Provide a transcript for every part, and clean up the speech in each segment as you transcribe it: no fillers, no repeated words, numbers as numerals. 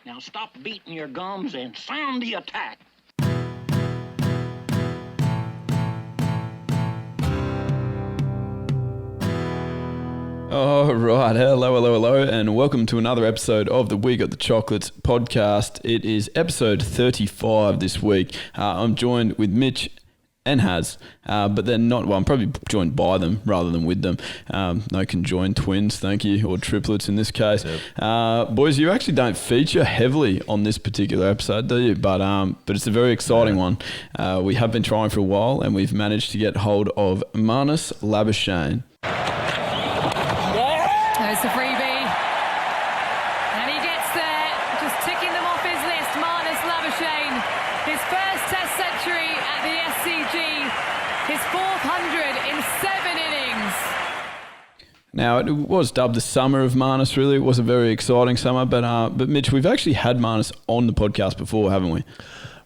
Now stop beating your gums and sound the attack. All right, hello, and welcome to another episode of the We Got the Chocolates podcast. It is episode 35 this week. I'm joined with Mitch and Haz, but they're not, well, I'm probably joined by them rather than with them. No conjoined twins, thank you, or triplets in this case. Yep. Boys, you actually don't feature heavily on this particular episode, do you? But it's a very exciting one. We have been trying for a while, and we've managed to get hold of Marnus Labuschagne. There's the freebie. And he gets there, just ticking them off his list. Marnus Labuschagne, his first Test century at the SCG, his 400 in 7 innings. Now, it was dubbed the summer of Marnus, really. It was a very exciting summer. But Mitch, we've actually had Marnus on the podcast before, haven't we?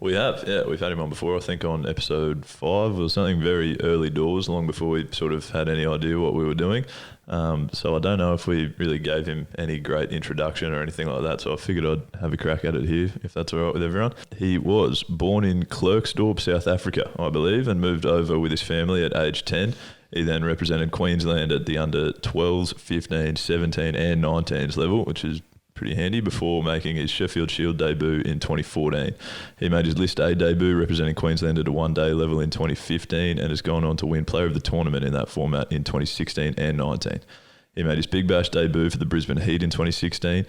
We have, yeah. We've had him on before, I think on episode 5 or something, very early doors, long before we sort of had any idea what we were doing. So I don't know if we really gave him any great introduction or anything like that, so I figured I'd have a crack at it here, if that's all right with everyone. He was born in Klerksdorp, South Africa, I believe, and moved over with his family at age 10. He then represented Queensland at the under 12s, 15, 17 and 19s level, which is pretty handy, before making his Sheffield Shield debut in 2014. He made his List A debut representing Queensland at a one-day level in 2015 and has gone on to win Player of the Tournament in that format in 2016 and 19. He made his Big Bash debut for the Brisbane Heat in 2016.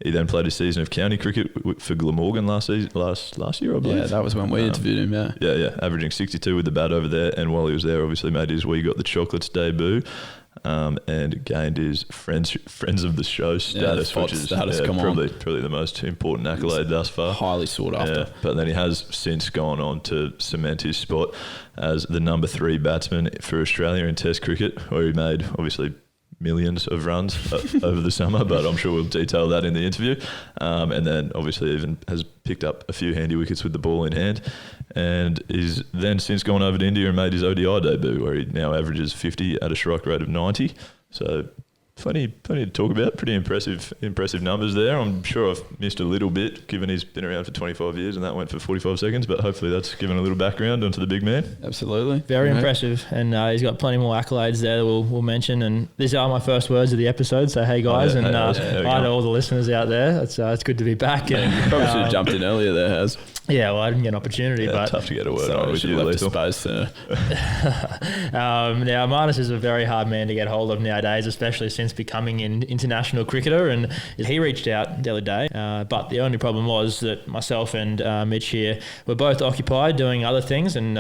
He then played a season of county cricket for Glamorgan last year, I believe. Yeah, that was when we interviewed him, yeah. Yeah, averaging 62 with the bat over there, and while he was there, obviously made his We Got the Chocolates debut. And gained his friends of the show status, which is probably the most important accolade thus far. Highly sought after. Yeah, but then he has since gone on to cement his spot as the number 3 batsman for Australia in Test cricket, where he made obviously millions of runs over the summer, but I'm sure we'll detail that in the interview. And then obviously even has picked up a few handy wickets with the ball in hand, and is then since gone over to India and made his ODI debut, where he now averages 50 at a strike rate of 90. So plenty to talk about. Pretty impressive numbers there. I'm sure I've missed a little bit, given he's been around for 25 years and that went for 45 seconds, but hopefully that's given a little background onto the big man. Absolutely. Very impressive. And he's got plenty more accolades there that we'll mention. And these are my first words of the episode, so hey guys, hi to all the listeners out there. It's good to be back. Yeah, and you probably should have jumped in earlier there, Haz. Yeah, well, I didn't get an opportunity, but tough to get a word on with you, Lethal. Space there. Now, Marnus is a very hard man to get hold of nowadays, especially since becoming an international cricketer, and he reached out the other day, but the only problem was that myself and Mitch here were both occupied doing other things, and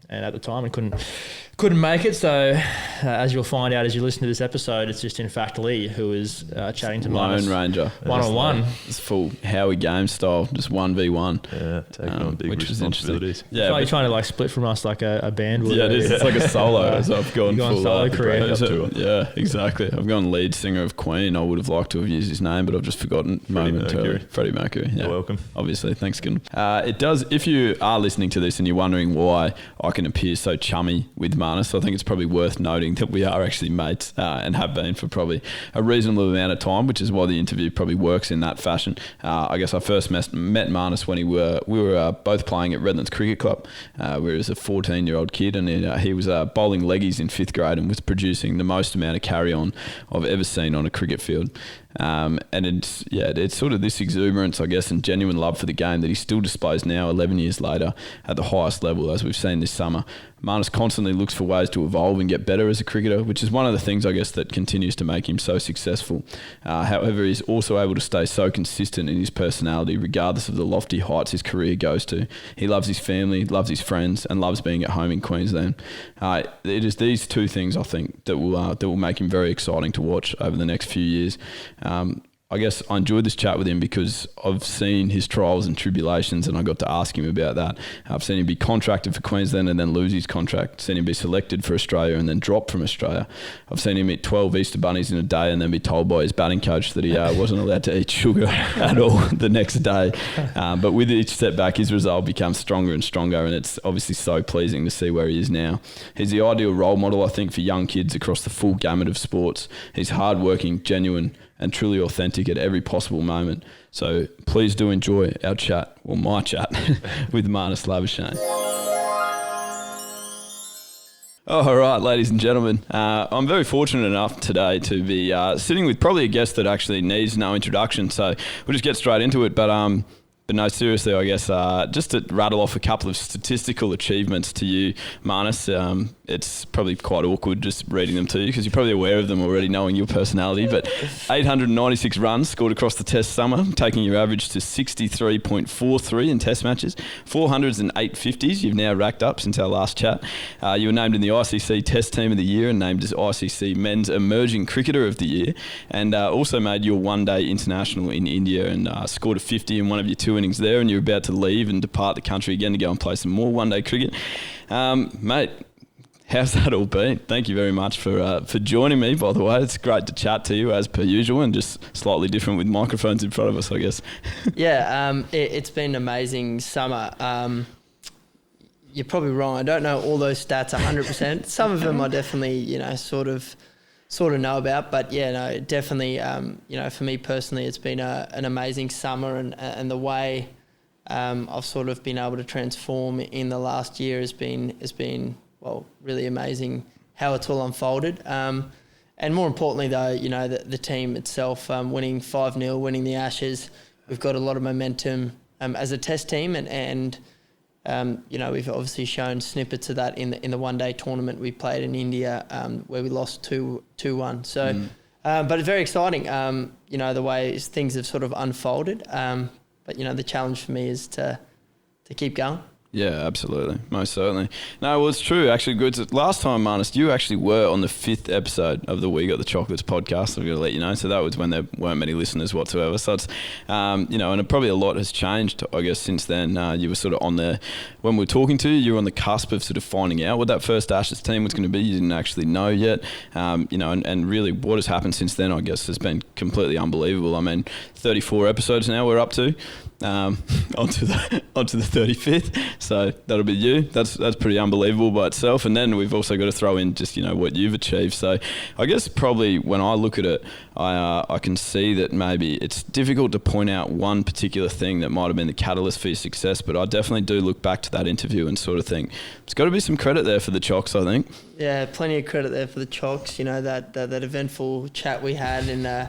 at the time I couldn't make it. So as you'll find out as you listen to this episode, it's just in fact Leigh who is chatting to Marnus. Lone Ranger. One-on-one. It's full Howie game style, just 1v1. Yeah, taking on big responsibilities. Yeah, you're trying to like split from us like a band would. Yeah, it is. It's like a solo. So I've gone full solo career. Yeah, exactly. I've gone lead singer of Queen. I would have liked to have used his name, but I've just forgotten momentarily. Freddie Mercury. Yeah. You're welcome. Obviously, thanks, Gil. It does, if you are listening to this and you're wondering why I can appear so chummy with Marnus, I think it's probably worth noting that we are actually mates and have been for probably a reasonable amount of time, which is why the interview probably works in that fashion. I guess I first met Marnus when we were both playing at Redlands Cricket Club, where he was a 14-year-old kid, and he was bowling leggies in 5th grade and was producing the most amount of carry-on I've ever seen on a cricket field. And it's sort of this exuberance, I guess, and genuine love for the game that he still displays now 11 years later at the highest level, as we've seen this summer. Marnus constantly looks for ways to evolve and get better as a cricketer, which is one of the things, I guess, that continues to make him so successful. However, he's also able to stay so consistent in his personality, regardless of the lofty heights his career goes to. He loves his family, loves his friends, and loves being at home in Queensland. It is these two things, I think, that will make him very exciting to watch over the next few years. I guess I enjoyed this chat with him because I've seen his trials and tribulations, and I got to ask him about that. I've seen him be contracted for Queensland and then lose his contract, seen him be selected for Australia and then drop from Australia. I've seen him eat 12 Easter bunnies in a day and then be told by his batting coach that he wasn't allowed to eat sugar at all the next day. But with each setback, his resolve becomes stronger and stronger, and it's obviously so pleasing to see where he is now. He's the ideal role model, I think, for young kids across the full gamut of sports. He's hardworking, genuine, and truly authentic at every possible moment. So please do enjoy our chat, or my chat, with Marnus Labuschagne. All right, ladies and gentlemen, I'm very fortunate enough today to be sitting with probably a guest that actually needs no introduction. So we'll just get straight into it. But no, seriously, I guess just to rattle off a couple of statistical achievements to you, Marnus. It's probably quite awkward just reading them to you because you're probably aware of them already, knowing your personality. But 896 runs scored across the Test summer, taking your average to 63.43 in Test matches. 408 50s you've now racked up since our last chat. You were named in the ICC Test Team of the Year and named as ICC Men's Emerging Cricketer of the Year, and also made your one-day international in India and scored a 50 in one of your 2 innings there, and you're about to leave and depart the country again to go and play some more one-day cricket. Mate, how's that all been? Thank you very much for joining me, by the way. It's great to chat to you as per usual, and just slightly different with microphones in front of us, I guess. Yeah, it's been an amazing summer. You're probably wrong. I don't know all those stats 100%. Some of them I definitely, sort of know about, but yeah, no, definitely, for me personally, it's been an amazing summer, and the way I've sort of been able to transform in the last year has been well, really amazing how it's all unfolded. And more importantly, though, the team itself, winning 5-0, winning the Ashes, we've got a lot of momentum as a Test team, and we've obviously shown snippets of that in the one-day tournament we played in India, where we lost 2-1. So, but it's very exciting, the way things have sort of unfolded. But the challenge for me is to keep going. Yeah, absolutely. Most certainly. No, well, it's true. Actually, good. Last time, Marnus, you actually were on the 5th episode of the We Got the Chocolates podcast. I'm going to let you know. So that was when there weren't many listeners whatsoever. So it's, and probably a lot has changed, I guess, since then. You were sort of on there when we were talking to you. You were on the cusp of sort of finding out what that first Ashes team was going to be. You didn't actually know yet. And really what has happened since then, I guess, has been completely unbelievable. I mean, 34 episodes now we're up to. Onto the 35th, so that'll be you. That's pretty unbelievable by itself. And then we've also got to throw in just what you've achieved. So I guess probably when I look at it, I can see that maybe it's difficult to point out one particular thing that might have been the catalyst for your success. But I definitely do look back to that interview and sort of think there's got to be some credit there for the Chocks, I think. Yeah, plenty of credit there for the Chocks. That eventful chat we had in a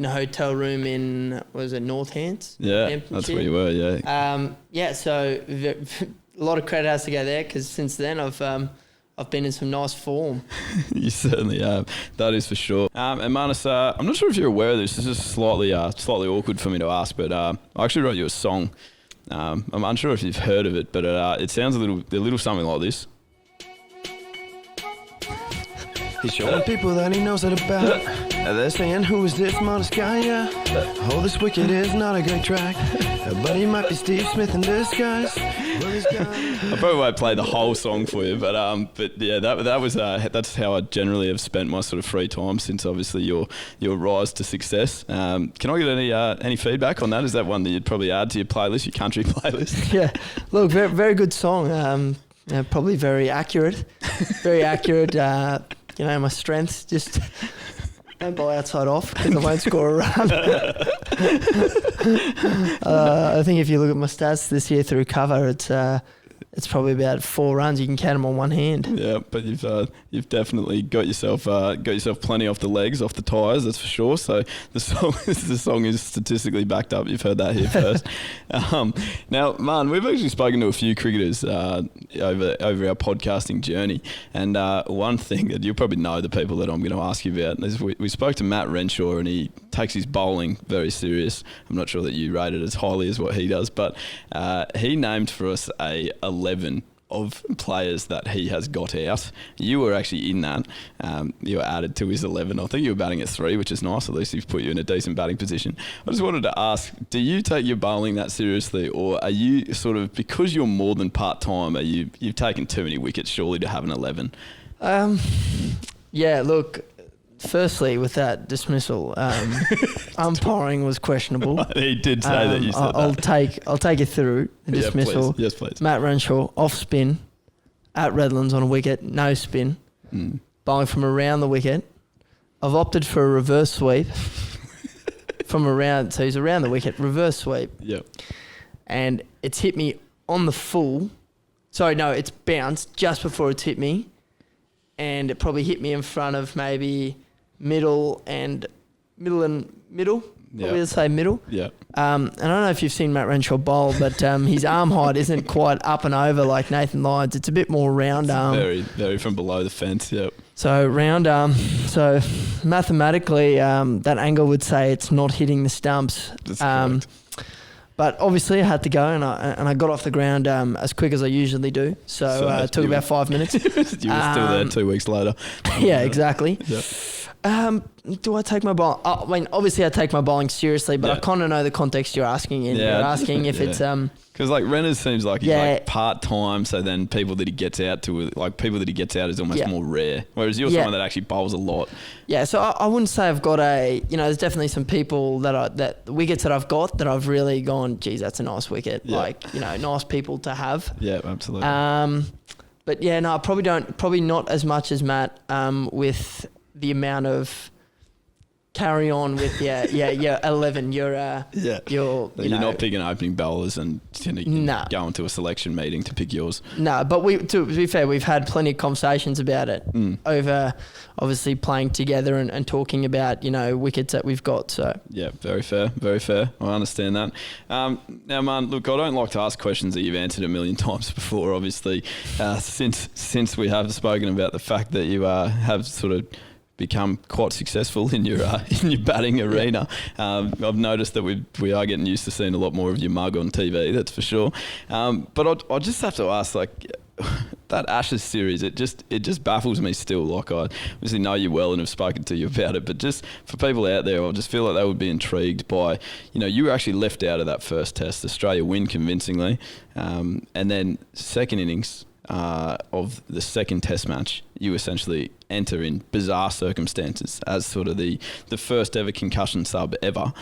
hotel room in, was it Northants? Yeah, that's where you were, yeah. So a lot of credit has to go there, because since then I've been in some nice form. You certainly have. That is for sure. And Marnus, I'm not sure if you're aware of this. This is slightly awkward for me to ask, but I actually wrote you a song. I'm unsure if you've heard of it, but it sounds a little something like this. He's showing people that he knows it about. They're saying, who is this modest guy? Yeah. Oh, this wicked is not a great track. But he might be Steve Smith in disguise. I probably won't play the whole song for you, but yeah, that was that's how I generally have spent my sort of free time since obviously your rise to success. Can I get any feedback on that? Is that one that you'd probably add to your playlist, your country playlist? Yeah, look, very, very good song. Probably very accurate. Very accurate. My strengths, just don't bowl outside off because I won't score a run. I think if you look at my stats this year through cover, it's probably about 4 runs. You can count them on one hand. Yeah, but you've definitely got yourself plenty off the legs, off the tyres, that's for sure. So the song is statistically backed up. You've heard that here first. Now, Man, we've actually spoken to a few cricketers over our podcasting journey, and one thing that you'll probably know the people that I'm going to ask you about is we spoke to Matt Renshaw, and he takes his bowling very serious. I'm not sure that you rate it as highly as what he does, but he named for us a 11 of players that he has got out. You were actually in that. You were added to his 11. I think you were batting at 3, which is nice. At least he's put you in a decent batting position. I just wanted to ask, do you take your bowling that seriously, or are you sort of, because you're more than part-time, you've taken too many wickets surely to have an 11? Yeah, look, firstly, with that dismissal, umpiring was questionable. He did say that you said that. I'll take you through the dismissal. Please. Yes, please. Matt Renshaw, off spin, at Redlands on a wicket, no spin, bowling from around the wicket. I've opted for a reverse sweep, from around. So he's around the wicket, reverse sweep. Yep. And it's hit me on the full. Sorry, no, it's bounced just before it's hit me. And it probably hit me in front of maybe middle. Probably to say middle. Yeah. And I don't know if you've seen Matt Renshaw bowl, but his arm height isn't quite up and over like Nathan Lyon's. It's a bit more round arm. Very, very from below the fence. Yep. So round arm. So mathematically, that angle would say it's not hitting the stumps. That's correct. But obviously, I had to go, and I got off the ground as quick as I usually do. So it took about 5 minutes. You were still there 2 weeks later. Yeah, exactly. Yep. Do I take my bowling? I mean, obviously I take my bowling seriously, but I kind of know the context you're asking in. Yeah. You're asking if it's because like Renners seems like he's like part time, so then people that he gets out to, like people that he gets out is almost more rare. Whereas you're someone that actually bowls a lot. Yeah, so I wouldn't say I've got there's definitely some people that the wickets that I've got that I've really gone, geez, that's a nice wicket. Yeah. Like, nice people to have. Yeah, absolutely. But yeah, no, probably not as much as Matt with the amount of carry on with 11. You're not picking opening bowlers and go into a selection meeting to pick yours. No, but to be fair, we've had plenty of conversations about it over obviously playing together and talking about wickets that we've got. So yeah, very fair, very fair. I understand that. Now, man, look, I don't like to ask questions that you've answered a million times before. Obviously, since we have spoken about the fact that you have sort of become quite successful in your batting arena. I've noticed that we are getting used to seeing a lot more of your mug on TV, that's for sure. But I just have to ask, like, that Ashes series, it just baffles me still. Like, I obviously know you well and have spoken to you about it, but just for people out there, I just feel like they would be intrigued by, you were actually left out of that first test. Australia win convincingly, and then second innings of the second test match, you essentially enter in bizarre circumstances as sort of the first ever concussion sub ever,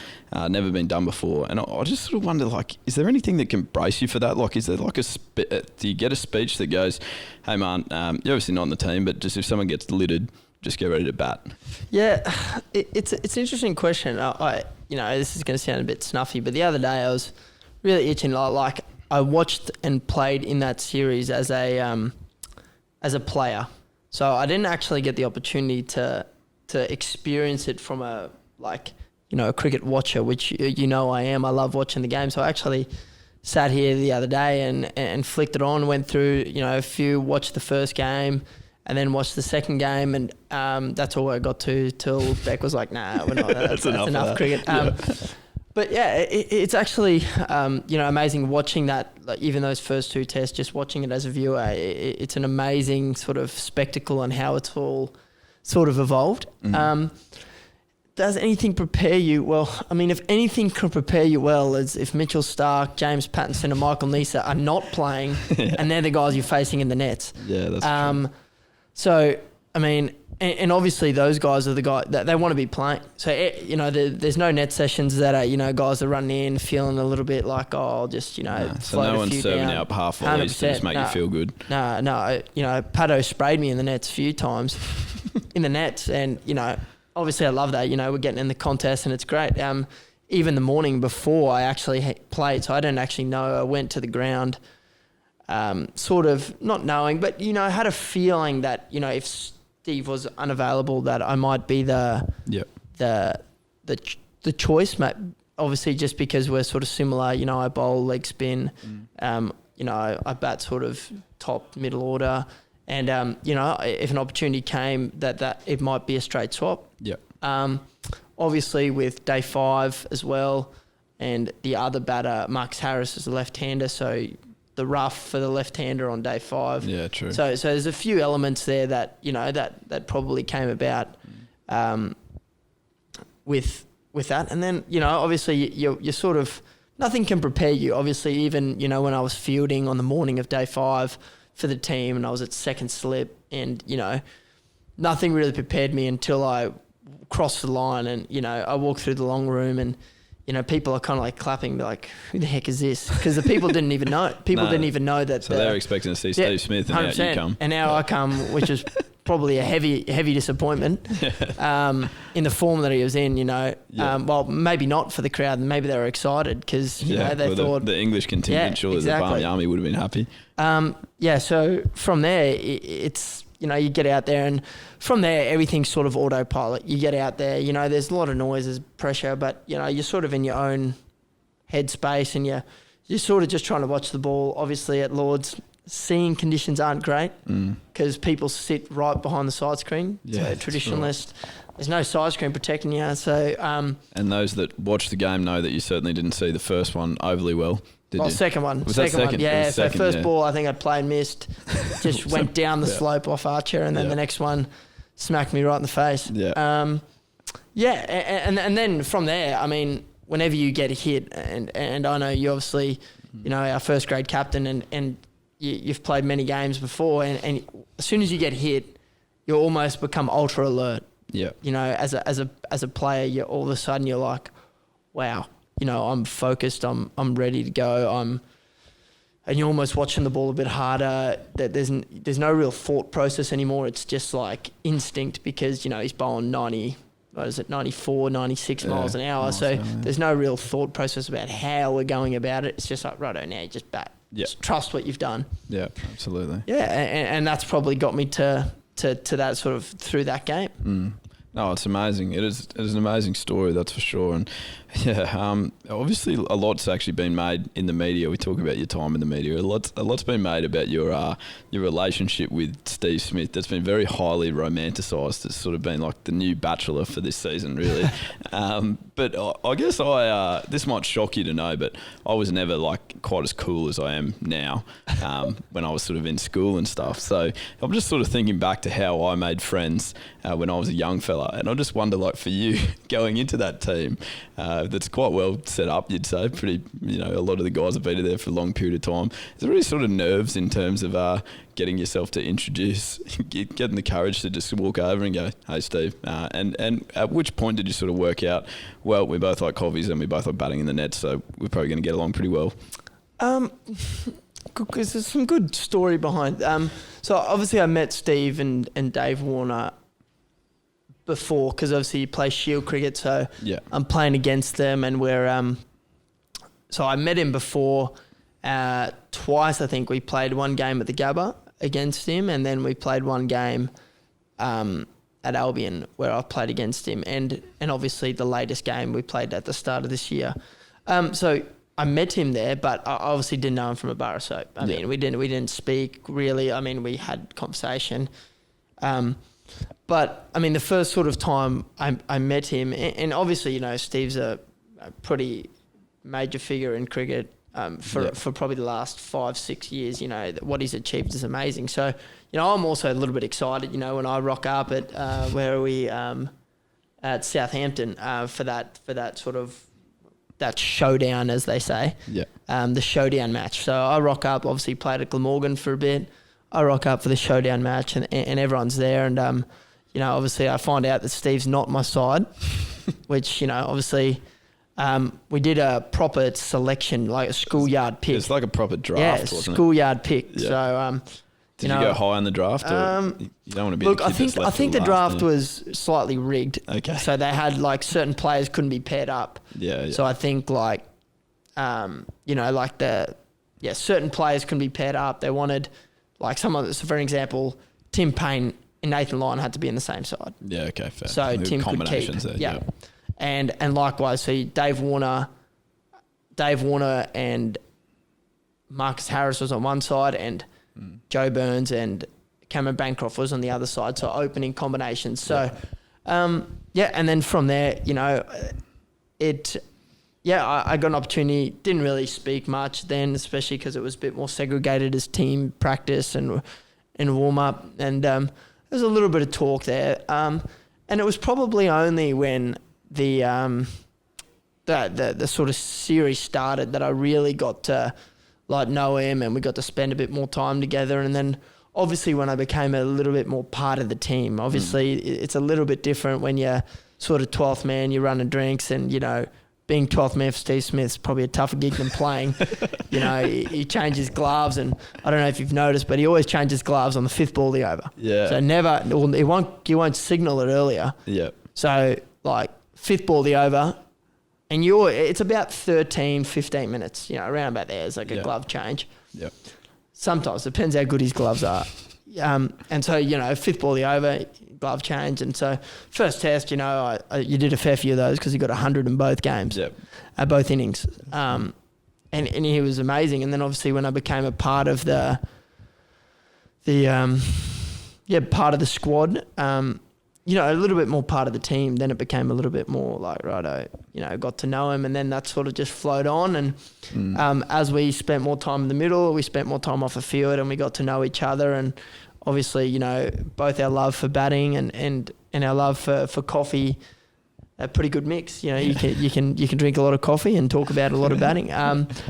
never been done before. And I just sort of wonder, like, is there anything that can brace you for that? Like, is there like do you get a speech that goes, hey man, you're obviously not in the team, but just if someone gets littered, just get ready to bat? Yeah, it's an interesting question. This is going to sound a bit snuffy, but the other day I was really itching, like I watched and played in that series as a player, so I didn't actually get the opportunity to experience it from a cricket watcher, which I am. I love watching the game, so I actually sat here the other day and flicked it on, went through a few, watched the first game, and then watched the second game, and that's all I got to till Beck was like, nah, we're not. That's enough cricket. But yeah, it's actually amazing watching that. Like, even those first two tests, just watching it as a viewer, it's an amazing sort of spectacle on how it's all sort of evolved. Does anything prepare you? Well, I mean, if anything can prepare you well, is if Mitchell Starc, James Pattinson, and Michael Neser are not playing, and they're the guys you're facing in the nets. Yeah, that's true. So I mean. And obviously those guys are the guys that they want to be playing. So, there's no net sessions that are, guys are running in feeling a little bit like, I'll just, so no one's serving out half volleys to just make you feel good. No. Pato sprayed me in the nets a few times in the nets. And, obviously I love that. We're getting in the contest and it's great. Even the morning before I actually played, so I didn't actually know. I went to the ground, sort of not knowing, but, I had a feeling that, if Steve was unavailable, that I might be the choice, mate. Obviously, just because we're sort of similar, I bowl leg spin, I bat sort of top middle order, and if an opportunity came that it might be a straight swap. Obviously with day 5 as well, and the other batter, Marcus Harris, is a left-hander, so the rough for the left-hander on day 5. Yeah, true. So there's a few elements there that that probably came about with that, and then obviously you're sort of, nothing can prepare you. Obviously, even when I was fielding on the morning of day 5 for the team, and I was at second slip, and nothing really prepared me until I crossed the line, and I walked through the long room and. People are kind of like clapping, like, who the heck is this? Because the people didn't even know. Didn't even know that. So they're expecting to see Steve Smith, and out you come. And now I come, which is probably a heavy disappointment in the form that he was in, you know. Yeah. Well, maybe not for the crowd. Maybe they were excited because, you know, they thought... The English contingent, surely exactly. the Barmy Army would have been happy. So from there, it's, you know, you get out there and from there, everything's sort of autopilot. You get out there, you know, there's a lot of noise, there's pressure, but, you know, you're sort of in your own headspace and you're sort of just trying to watch the ball. Obviously at Lord's, seeing conditions aren't great because people sit right behind the side screen. Yeah, so traditionalist, there's no side screen protecting you. So and those that watch the game know that you certainly didn't see the first one overly well. Did you? Second one. Was that second? Yeah, so second, first ball I think I played missed, just went down the slope off Archer, and then the next one smacked me right in the face. Yeah. And then from there, I mean, whenever you get hit, and I know you obviously, you know, our first grade captain, and you've played many games before, and as soon as you get hit, you almost become ultra alert. Yeah. You know, as a player, you all of a sudden you're like, wow, you know, I'm focused, I'm ready to go, and you're almost watching the ball a bit harder. That there's no real thought process anymore. It's just like instinct because, you know, he's bowling 94, 96 miles an hour. So there's no real thought process about how we're going about it. It's just like, righto, now you just bat. Yeah. Just trust what you've done. Yeah, absolutely. Yeah, and that's probably got me to that sort of through that game. No, it's amazing. It is an amazing story, that's for sure. And yeah, obviously a lot's actually been made in the media. We talk about your time in the media. A lot's been made about your relationship with Steve Smith. That's been very highly romanticised. It's sort of been like the new Bachelor for this season, really. But I guess this might shock you to know, but I was never like quite as cool as I am now when I was sort of in school and stuff. So I'm just sort of thinking back to how I made friends when I was a young fella. And I just wonder, like, for you going into that team that's quite well set up, you'd say, pretty, you know, a lot of the guys have been there for a long period of time. Is there any sort of nerves in terms of getting yourself to introduce, getting the courage to just walk over and go, hey, Steve? And at which point did you sort of work out, well, we both like coffees and we both like batting in the net, so we're probably going to get along pretty well? Because there's some good story behind. So obviously I met Steve and Dave Warner before, because obviously you play Shield cricket, so I'm playing against them, and we're so I met him before twice. I think we played one game at the Gabba against him, and then we played one game at Albion where I played against him, and obviously the latest game we played at the start of this year. So I met him there, but I obviously didn't know him from a bar of soap. I mean, we didn't speak really. I mean, we had conversation. But, I mean, the first sort of time I met him, and obviously, you know, Steve's a pretty major figure in cricket for probably the last 5-6 years. You know, what he's achieved is amazing. So, you know, I'm also a little bit excited, you know, when I rock up at, where are we, at Southampton for that sort of, that showdown, as they say. Yeah. The showdown match. So I rock up, obviously played at Glamorgan for a bit. I rock up for the showdown match and everyone's there, and you know, obviously I find out that Steve's not my side, which, you know, obviously we did a proper selection, like a schoolyard pick. It's like a proper draft, wasn't it? Schoolyard pick. Yeah. So did you go high on the draft, or you don't want to be? Look, I think the draft was slightly rigged. Okay. So they had like certain players couldn't be paired up. Yeah. So I think like, you know, like certain players couldn't be paired up. They wanted. Like so for example, Tim Payne and Nathan Lyon had to be in the same side. Yeah, okay, fair. So Tim could keep. There, yeah. And likewise, so Dave Warner and Marcus Harris was on one side, and Joe Burns and Cameron Bancroft was on the other side. So opening combinations. So, and then from there, you know, I got an opportunity. Didn't really speak much then, especially because it was a bit more segregated as team practice and warm up. And there was a little bit of talk there. And it was probably only when the sort of series started that I really got to like know him, and we got to spend a bit more time together. And then obviously when I became a little bit more part of the team, obviously it's a little bit different when you're sort of 12th man, you're running drinks and, you know, being 12th man for Steve Smith's probably a tougher gig than playing. You know, he changes gloves, and I don't know if you've noticed, but he always changes gloves on the 5th ball the over. Yeah. So he won't signal it earlier. Yeah. So like 5th ball the over, and it's about 13, 15 minutes, you know, around about there. It's like a glove change. Yeah. Sometimes, depends how good his gloves are. And so, you know, 5th ball the over, glove change. And so first test, you know, you did a fair few of those because he got 100 in both games, both innings. And he was amazing. And then obviously when I became a part of part of the squad, you know, a little bit more part of the team, then it became a little bit more like, righto, you know, got to know him, and then that sort of just flowed on. And as we spent more time in the middle, we spent more time off the field, and we got to know each other. And obviously, you know, both our love for batting and our love for coffee, a pretty good mix. You know, you can drink a lot of coffee and talk about a lot of batting.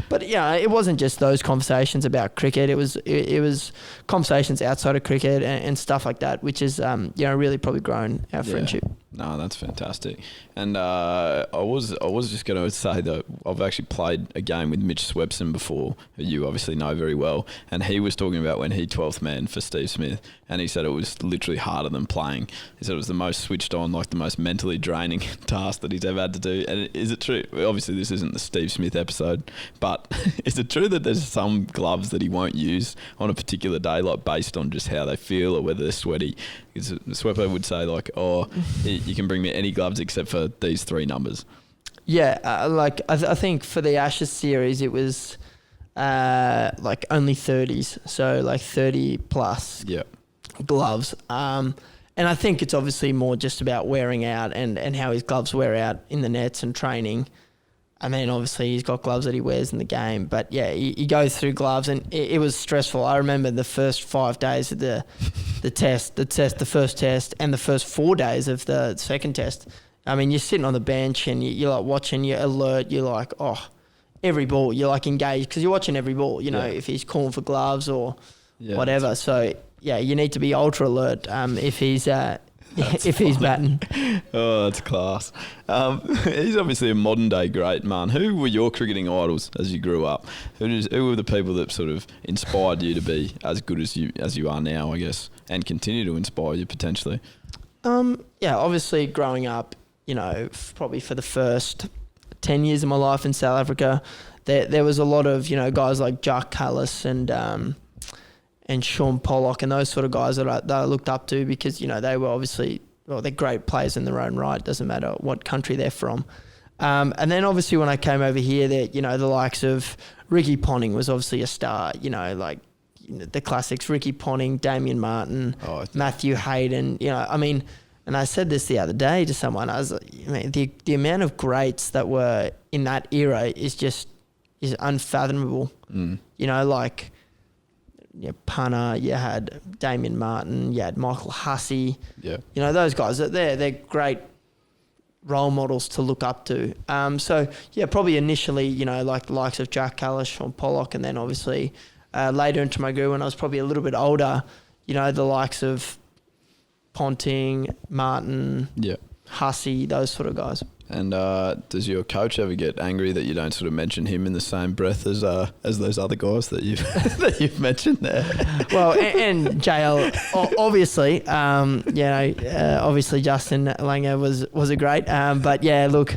But yeah, it wasn't just those conversations about cricket. It was conversations outside of cricket and stuff like that, which is you know, really probably grown our friendship. No, that's fantastic. And I was just going to say that I've actually played a game with Mitch Swepson before, who you obviously know very well, and he was talking about when he 12th man for Steve Smith, and he said it was literally harder than playing. He said it was the most switched on, like the most mentally draining task that he's ever had to do. And is it true? Obviously, this isn't the Steve Smith episode, but is it true that there's some gloves that he won't use on a particular day, like based on just how they feel or whether they're sweaty? Because Swepper would say like, you can bring me any gloves except for these 3 numbers. Yeah, I think for the Ashes series it was like only 30s, so like 30 plus gloves. And I think it's obviously more just about wearing out and how his gloves wear out in the nets and training. I mean, obviously he's got gloves that he wears in the game, but yeah, he goes through gloves, and it was stressful. I remember the first 5 days of the first test, and the first 4 days of the second test. I mean, you're sitting on the bench and you're like watching, you're alert, you're like, every ball, you're like engaged because you're watching every ball, you know, if he's calling for gloves or whatever. So yeah, you need to be ultra alert if he's batting. Oh, that's class. He's obviously a modern day great man. Who were your cricketing idols as you grew up? Who were the people that sort of inspired you to be as good as you are now, I guess, and continue to inspire you potentially? Yeah, obviously growing up, you know, probably for the first 10 years of my life in South Africa, there was a lot of, you know, guys like Jack Callis and Sean Pollock and those sort of guys that I looked up to because, you know, they were obviously, they're great players in their own right. Doesn't matter what country they're from. And then obviously when I came over here, you know, the likes of Ricky Ponting was obviously a star, you know, like the classics, Ricky Ponting, Damien Martin, Matthew Hayden, you know, I mean, and I said this the other day to someone, I was like, I mean, the amount of greats that were in that era is unfathomable. You know, like, Punter, you had Damien Martin, you had Michael Hussey. Yeah. You know, those guys, they're great role models to look up to. So, yeah, probably initially, you know, like the likes of Jack Callis, Sean Pollock, and then obviously later into my career when I was probably a little bit older, you know, the likes of Ponting, Martin, Hussey, those sort of guys. And does your coach ever get angry that you don't sort of mention him in the same breath as those other guys that you've mentioned there? Well, and JL, obviously, obviously Justin Langer was a great. But yeah, look.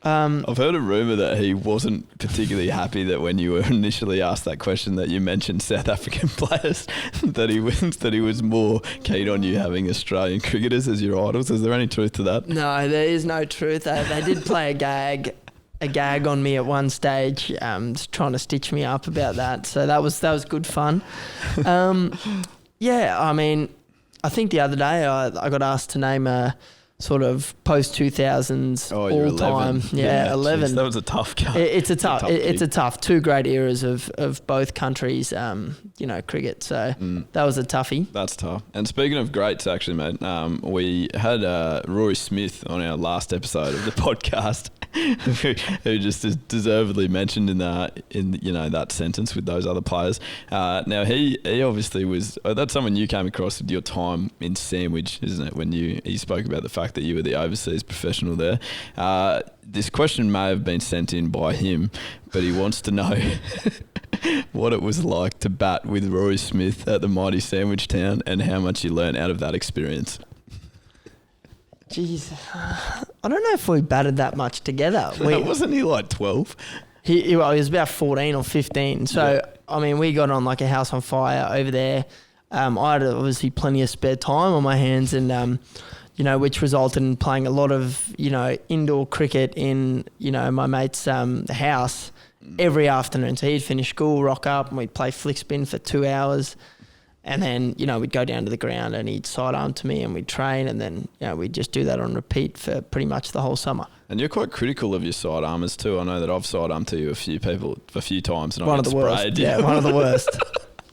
I've heard a rumour that he wasn't particularly happy that when you were initially asked that question that you mentioned South African players, that he was more keen on you having Australian cricketers as your idols. Is there any truth to that? No, there is no truth. They did play a gag on me at one stage, trying to stitch me up about that. So that was good fun. Yeah, I mean, I think the other day I got asked to name a sort of post 2000s all time. Yeah, 11. Geez, that was a tough cut. It's a tough. Two great eras of both countries. Cricket. So that was a toughie. That's tough. And speaking of greats, actually, mate, we had Rory Smith on our last episode of the podcast, who just is deservedly mentioned in that sentence with those other players. Now he obviously was. That's someone you came across with your time in Sandwich, isn't it? When he spoke about the fact that you were the overseas professional there. This question may have been sent in by him, but he wants to know what it was like to bat with Rory Smith at the mighty Sandwich Town and how much you learnt out of that experience. Jeez, I don't know if we batted that much together. Wasn't he like 12? He was about 14 or 15. So, yeah. I mean, we got on like a house on fire over there. I had obviously plenty of spare time on my hands and, which resulted in playing a lot of, indoor cricket in, my mate's house every afternoon. So he'd finish school, rock up, and we'd play flick spin for 2 hours. And then, we'd go down to the ground and he'd sidearm to me and we'd train and then, we'd just do that on repeat for pretty much the whole summer. And you're quite critical of your sidearmers too. I know that I've sidearmed to you a few times and One I've of the sprayed. Worst. Yeah, one of the worst.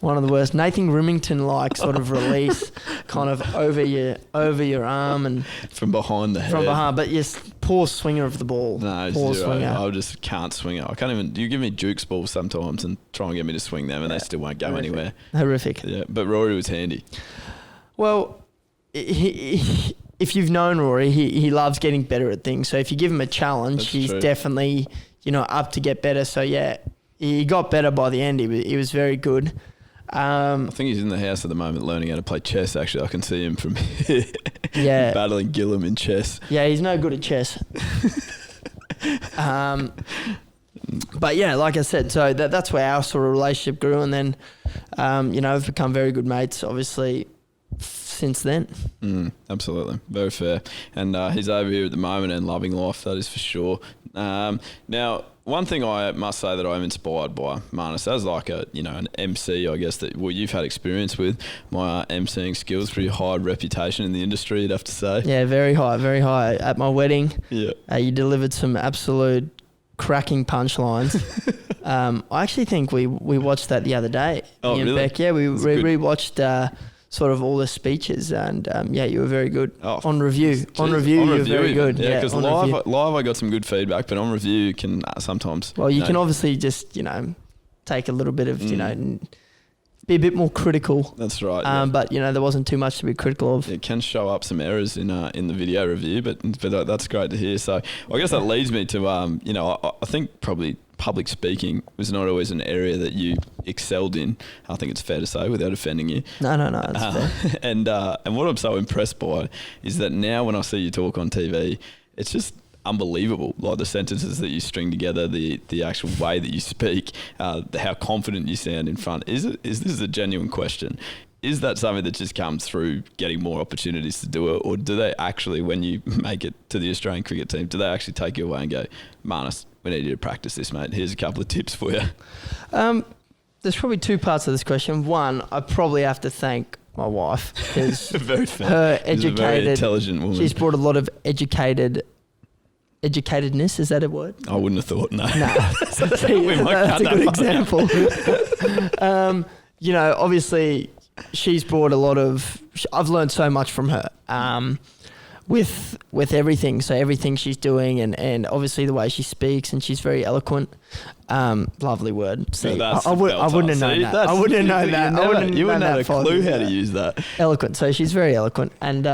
One of the worst. Nathan Remington-like sort of release, kind of over your arm and from behind the head. From behind, but yes, poor swinger of the ball. No, poor zero. Swinger. I just can't swing it. I can't even. You give me Duke's balls sometimes and try and get me to swing them, and they still won't go anywhere. Horrific. Yeah, but Rory was handy. Well, if you've known Rory, he loves getting better at things. So if you give him a challenge, he's definitely up to get better. So yeah, he got better by the end. He was very good. I think he's in the house at the moment learning how to play chess, actually. I can see him from here. Yeah. Battling Gillum in chess. Yeah, he's no good at chess. But yeah, like I said, so that's where our sort of relationship grew. And then, we've become very good mates, obviously, since then. Absolutely. Very fair. And he's over here at the moment and loving life, that is for sure. Now, one thing I must say that I'm inspired by, Marnus, as like an MC, I guess, that you've had experience with. My MCing skills, pretty high reputation in the industry, you'd have to say. Yeah, very high, very high. At my wedding, you delivered some absolute cracking punchlines. I actually think we watched that the other day. Oh, really? Beck. Yeah, we rewatched sort of all the speeches and you were very good on review. On review, you were very good. Yeah, because live I got some good feedback, but on review can sometimes. Well, you can obviously just take a little bit of be a bit more critical. That's right. But there wasn't too much to be critical of. It can show up some errors in the video review, but that's great to hear. So I guess that leads me to I think probably public speaking was not always an area that you excelled in. I think it's fair to say without offending you. No, that's fair. And what I'm so impressed by is that now when I see you talk on TV, it's just unbelievable. Like the sentences that you string together, the actual way that you speak, how confident you sound in front. Is this a genuine question? Is that something that just comes through getting more opportunities to do it, or do they actually, when you make it to the Australian cricket team, do they actually take you away and go, Marnus, we need you to practice this, mate. Here's a couple of tips for you. There's probably two parts of this question. One, I probably have to thank my wife because very fair. Her educated, she's a very intelligent woman. She's brought a lot of educatedness. Is that a word? I wouldn't have thought. No. See, that's a good example. Obviously, she's brought a lot of. I've learned so much from her. With everything, so everything she's doing, and obviously the way she speaks, and she's very eloquent. Lovely word. See, I wouldn't have known that. I wouldn't have known that. You wouldn't have a clue how to use that. Eloquent. So she's very eloquent, and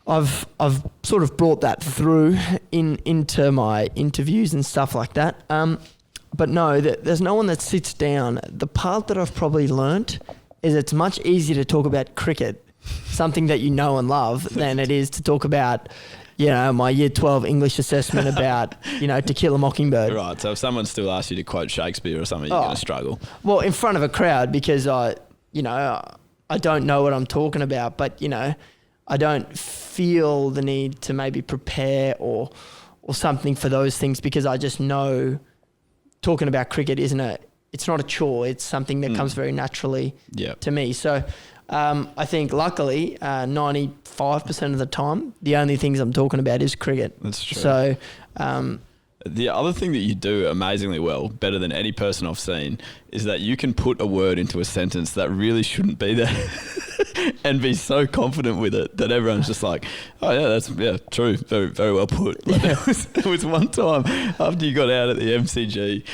I've sort of brought that through into my interviews and stuff like that. But no, there's no one that sits down. The part that I've probably learnt is it's much easier to talk about cricket, something that you know and love, than it is to talk about, my Year 12 English assessment about, To Kill a Mockingbird. Right, so if someone still asks you to quote Shakespeare or something, you're going to struggle. Well, in front of a crowd, because I don't know what I'm talking about, but, I don't feel the need to maybe prepare or something for those things, because I just know talking about cricket it's not a chore, it's something that comes very naturally to me. So I think luckily 95% of the time, the only things I'm talking about is cricket. That's true. So The other thing that you do amazingly well, better than any person I've seen, is that you can put a word into a sentence that really shouldn't be there and be so confident with it that everyone's just like, oh yeah, that's true, very, very well put. Like it was one time after you got out at the MCG,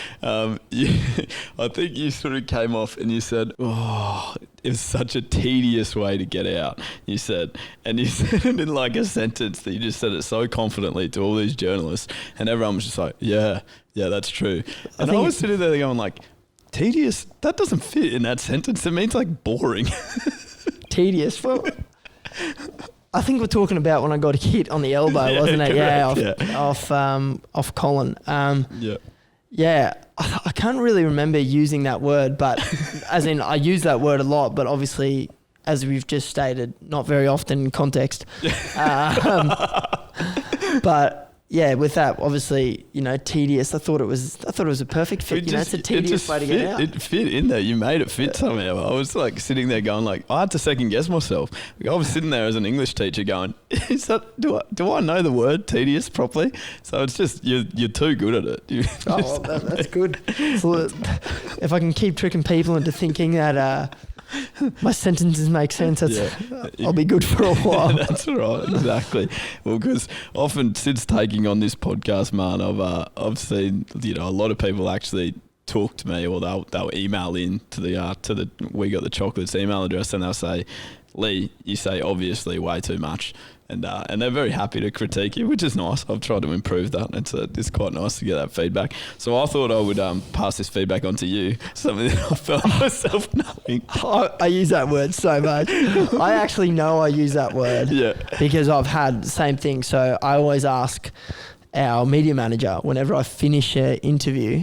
I think you sort of came off and you said, oh, it was such a tedious way to get out, you said. And you said it in like a sentence that you just said it so confidently to all these journalists, and everyone was just like, yeah, that's true. And I was sitting there going like, tedious? That doesn't fit in that sentence. It means like boring. Tedious? Well, I think we're talking about when I got hit on the elbow, wasn't it? Correct, Off Colin. Yeah. Yeah, I can't really remember using that word, but as in I use that word a lot, but obviously, as we've just stated, not very often in context. But yeah, with that, obviously, tedious. I thought it was a perfect fit. It's a tedious way to get out. It fit in there. You made it fit somehow. I was like sitting there going like, I had to second guess myself. I was sitting there as an English teacher going, do I know the word tedious properly? So it's just you're too good at it. That's good. So if I can keep tricking people into thinking that my sentences make sense, I'll be good for a while. That's right, exactly. Well, because often since taking on this podcast, man, I've seen a lot of people actually talk to me, or they'll email in to the We Got the Chocolates email address, and they'll say, Leigh, you say obviously way too much. And they're very happy to critique you, which is nice. I've tried to improve that. It's quite nice to get that feedback. So I thought I would pass this feedback on to you, something that I felt myself knowing. I use that word so much. I actually know I use that word because I've had the same thing. So I always ask our media manager whenever I finish an interview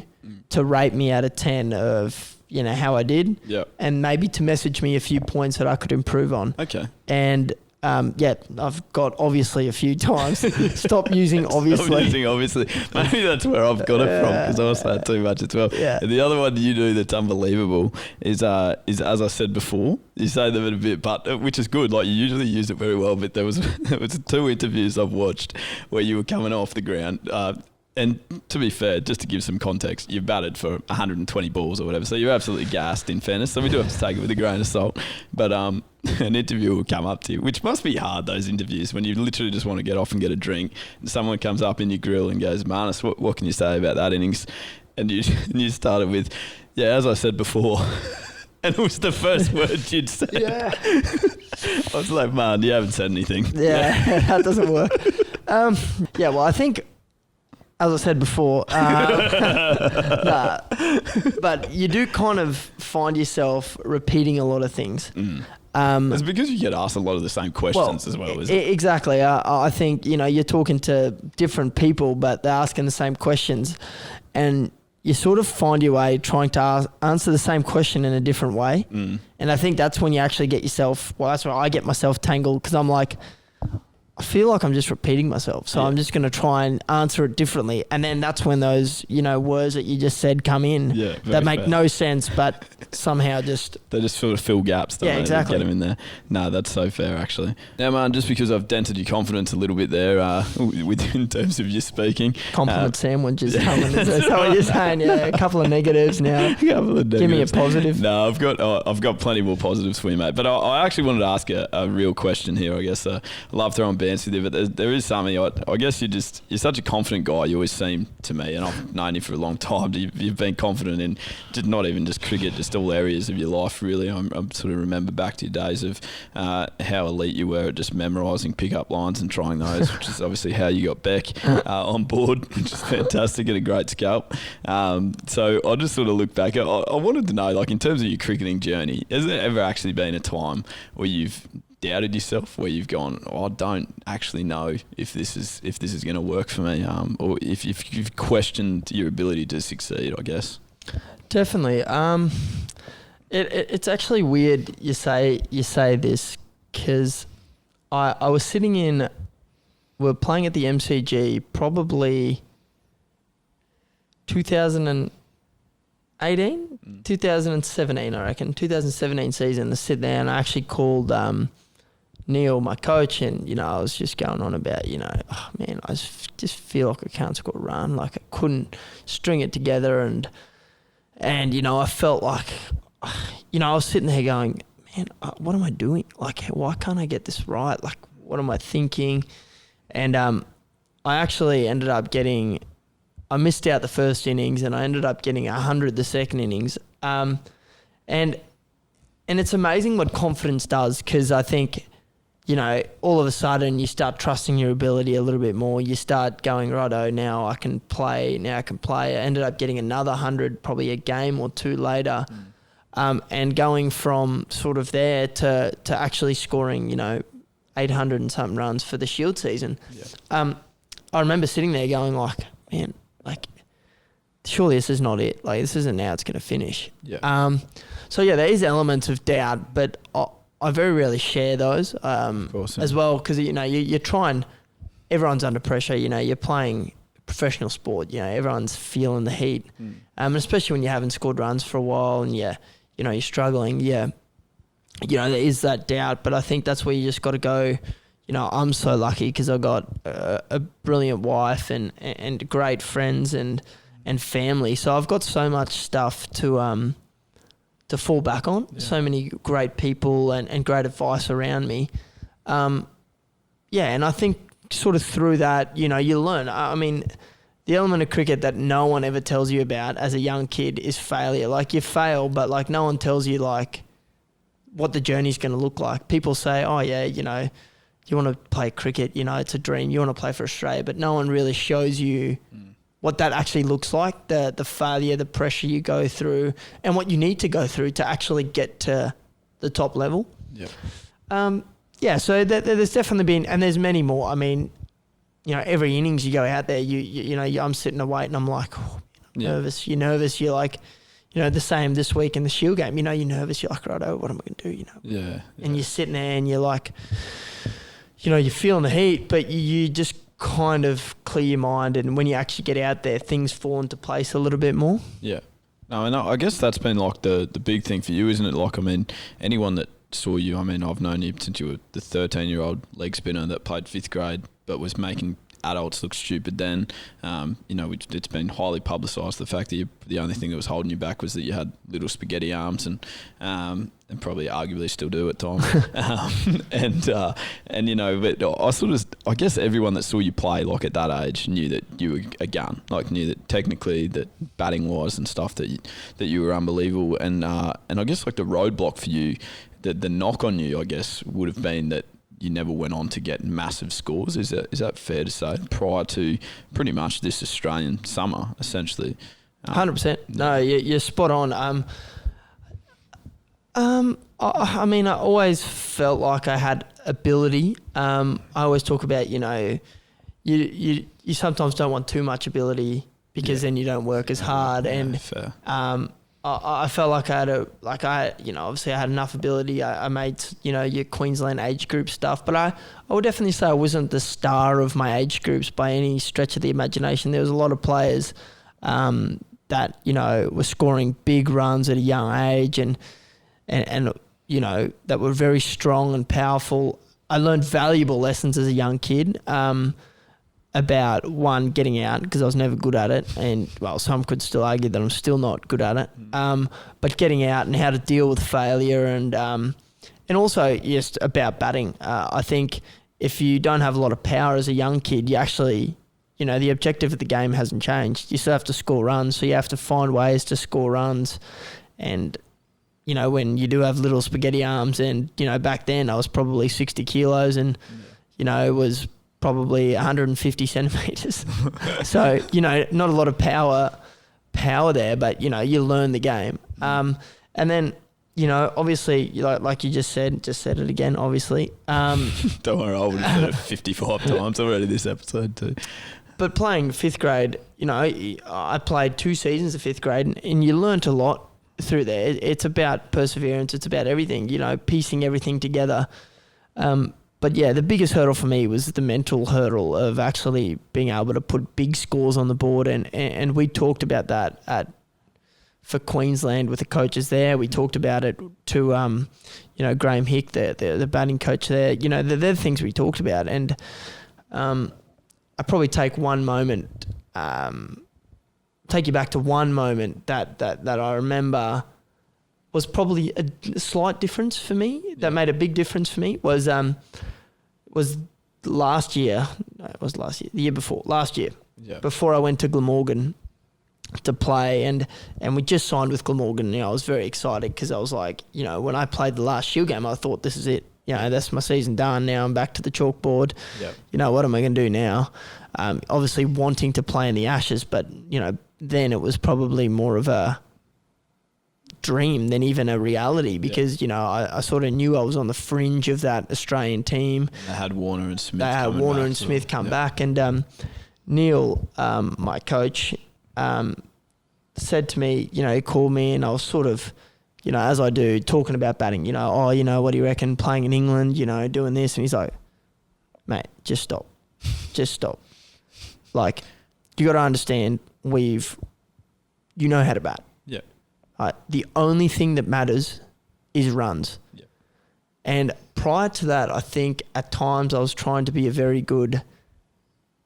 to rate me out of 10 of how I did, and maybe to message me a few points that I could improve on. Okay. And I've got obviously a few times. Stop using obviously. Stop using obviously. Maybe that's where I've got it from, because I also had too much as well. Yeah. And the other one you do that's unbelievable is as I said before, you say them in a bit, but which is good. Like you usually use it very well, but there was 2 interviews I've watched where you were coming off the ground. And to be fair, just to give some context, you've batted for 120 balls or whatever, so you're absolutely gassed, in fairness. So we do have to take it with a grain of salt. But an interviewer will come up to you, which must be hard, those interviews, when you literally just want to get off and get a drink. And someone comes up in your grill and goes, Marnus, what can you say about that innings? And you started with, as I said before. And it was the first word you'd say. Yeah. I was like, man, you haven't said anything. Yeah, that doesn't work. Well, I think, as I said before, but you do kind of find yourself repeating a lot of things. It's because you get asked a lot of the same questions as well, isn't it? Exactly. I think, you're talking to different people, but they're asking the same questions, and you sort of find your way trying to answer the same question in a different way. And I think that's when you actually get yourself, that's where I get myself tangled, because I'm like, I feel like I'm just repeating myself. So I'm just going to try and answer it differently. And then that's when those, words that you just said come in that make no sense, but somehow they just sort of fill gaps. Don't they? Exactly. Get them in there. No, that's so fair, actually. Now, man, just because I've dented your confidence a little bit there in terms of your speaking. Compliment sandwiches coming. That's what you're saying. Yeah, a couple of negatives now. Give me a positive. No, I've got plenty more positives for you, mate. But I actually wanted to ask a real question here, I guess. I love throwing bands with you, but there is something. I guess you're such a confident guy. You always seem to me, and I've known you for a long time. You've been confident in not even just cricket, just all areas of your life, really. I sort of remember back to your days of how elite you were at just memorising pickup lines and trying those, which is obviously how you got Beck on board, which is fantastic and a great scalp. So I just sort of look back. I wanted to know, like, in terms of your cricketing journey, has there ever actually been a time where you've doubted yourself, where you've gone, I don't actually know if this is going to work for me, or if you've questioned your ability to succeed, I guess? Definitely. It's actually weird you say this, because I was sitting we're playing at the MCG probably 2018, 2017, I reckon. 2017 season, to sit there, and I actually called Neil, my coach, and, you know, I was just going on about, you know, oh man, I just feel like I can't score a run. Like I couldn't string it together. And you know, I felt like, you know, I was sitting there going, man, what am I doing? Like, why can't I get this right? Like, what am I thinking? And I actually ended up I missed out the first innings and I ended up getting 100 the second innings. And it's amazing what confidence does, because I think, you know, all of a sudden you start trusting your ability a little bit more. You start going, righto, now I can play. I ended up getting another 100 probably a game or two later. And going from sort of there to actually scoring, you know, 800 and something runs for the Shield season. Yeah. I remember sitting there going like, man, like, surely this is not it. Like, this isn't how it's going to finish. Yeah. So yeah, there is elements of doubt, but I very rarely share those as well, because, you know, you're trying, everyone's under pressure, you know, you're playing professional sport, you know, everyone's feeling the heat. And especially when you haven't scored runs for a while and you know, you're struggling, you know, there is that doubt, but I think that's where you just got to go. You know, I'm so lucky because I got a brilliant wife and great friends and family. So I've got so much stuff to fall back on. Yeah. So many great people and great advice around me. And I think sort of through that, you know, you learn. I mean, the element of cricket that no one ever tells you about as a young kid is failure. Like, you fail, but like no one tells you like what the journey's going to look like. People say, oh yeah, you know, you want to play cricket, you know, it's a dream. You want to play for Australia, but no one really shows you what that actually looks like, the failure, the pressure you go through, and what you need to go through to actually get to the top level. Yeah. So there's definitely been, and there's many more. I mean, you know, every innings you go out there, you know, I'm sitting away and I'm like, oh, nervous. You're nervous. You're like, you know, the same this week in the Shield game. You know, you're nervous. You're like, righto, what am I going to do? You know. Yeah. And you're sitting there and you're like, you know, you're feeling the heat, but you just kind of clear your mind, and when you actually get out there, things fall into place a little bit more. Yeah. No, and I guess that's been like the big thing for you, isn't it? Like, I mean, anyone that saw you, I mean, I've known you since you were the 13-year-old leg spinner that played 5th grade but was making adults look stupid then. You know, it's been highly publicised, the fact that the only thing that was holding you back was that you had little spaghetti arms and probably arguably still do at times. And you know, but I guess everyone that saw you play like at that age knew that you were a gun, like knew that technically, that batting wise and stuff, that you were unbelievable. And I guess like the roadblock for you, the knock on you, I guess, would have been that you never went on to get massive scores. Is that fair to say, prior to pretty much this Australian summer, essentially? 100%. No, you're spot on. I mean, I always felt like I had ability. I always talk about, you know, you sometimes don't want too much ability because then you don't work as hard. And fair. I felt like obviously I had enough ability. I made, you know, your Queensland age group stuff, but I would definitely say I wasn't the star of my age groups by any stretch of the imagination. There was a lot of players that, you know, were scoring big runs at a young age and you know, that were very strong and powerful. I learned valuable lessons as a young kid. About one, getting out, because I was never good at it, and well, some could still argue that I'm still not good at it. But getting out and how to deal with failure, and also just about batting. I think if you don't have a lot of power as a young kid, you actually, you know, the objective of the game hasn't changed. You still have to score runs, so you have to find ways to score runs. And you know, when you do have little spaghetti arms, and you know, back then I was probably 60 kilos, and you know, it was probably 150 centimetres. So, you know, not a lot of power there, but, you know, you learn the game. And then, you know, obviously, like you just said it again, obviously. Don't worry, I would have said it 55 times already this episode too. But playing 5th grade, you know, I played 2 seasons of 5th grade, and you learnt a lot through there. It's about perseverance. It's about everything, you know, piecing everything together. But yeah, the biggest hurdle for me was the mental hurdle of actually being able to put big scores on the board. And we talked about that at for Queensland with the coaches there. We talked about it to, Graham Hick, the batting coach there. They're the things we talked about. And I probably take one moment, take you back to one moment that I remember was probably a slight difference for me, that made a big difference for me, was last year. No, it was last year. The year before. Last year. Yeah. Before I went to Glamorgan to play, and we just signed with Glamorgan. I was very excited because I was like, when I played the last Shield game, I thought, this is it. That's my season done. Now I'm back to the chalkboard. Yep. What am I going to do now? Obviously wanting to play in the Ashes, but, then it was probably more of a dream than even a reality because, I sort of knew I was on the fringe of that Australian team. They had Warner and Smith come back. And Neil, my coach, said to me, he called me and I was sort of, as I do, talking about batting, what do you reckon, playing in England, doing this? And he's like, mate, just stop. Just stop. Like, you got to understand, you know how to bat. Yeah. The only thing that matters is runs. Yeah. And prior to that, I think at times I was trying to be a very good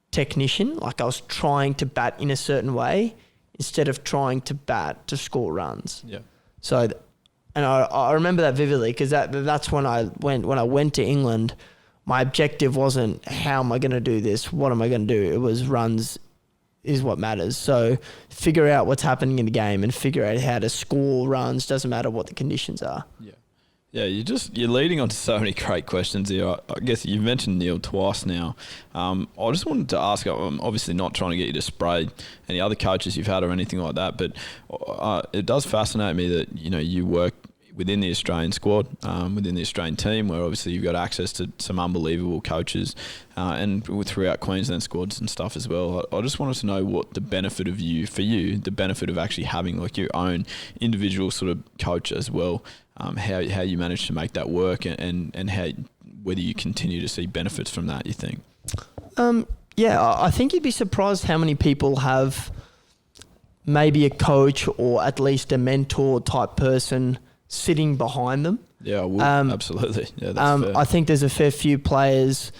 technician. Like I was trying to bat in a certain way instead of trying to bat to score runs. Yeah. So, and I remember that vividly because that's when I went to England. My objective wasn't how am I going to do this? What am I going to do? It was runs is what matters. So figure out what's happening in the game and figure out how to score runs. Doesn't matter what the conditions are. Yeah. Yeah, you're leading on to so many great questions here. I guess you've mentioned Neil twice now. I just wanted to ask, I'm obviously not trying to get you to spray any other coaches you've had or anything like that, but it does fascinate me that, you work within the Australian squad, within the Australian team, where obviously you've got access to some unbelievable coaches and throughout Queensland squads and stuff as well. I just wanted to know what the benefit of the benefit of actually having like your own individual sort of coach as well, how you managed to make that work and how whether you continue to see benefits from that, you think? I think you'd be surprised how many people have maybe a coach or at least a mentor type person sitting behind them. Yeah, I would. Absolutely. Yeah, that's fair. I think there's a fair few players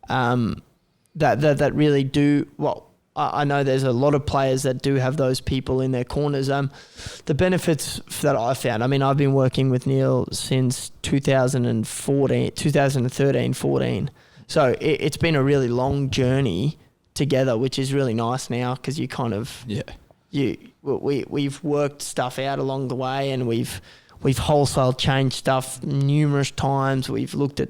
that really do. Well, I know there's a lot of players that do have those people in their corners. The benefits that I found, I've been working with Neil since 2013-14. So it's been a really long journey together, which is really nice now because you kind of we've worked stuff out along the way, and we've wholesale changed stuff numerous times. We've looked at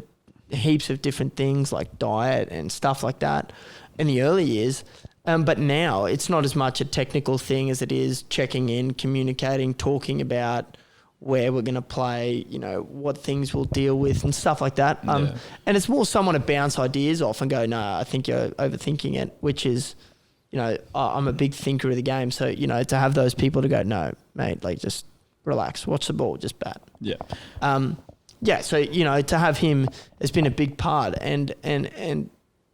heaps of different things like diet and stuff like that in the early years. But now it's not as much a technical thing as it is checking in, communicating, talking about where we're going to play, what things we'll deal with and stuff like that. And it's more someone to bounce ideas off and go, no, I think you're overthinking it, which is, I'm a big thinker of the game. So, to have those people to go, no, mate, like just relax, watch the ball, just bat. Yeah. So, to have him has been a big part. And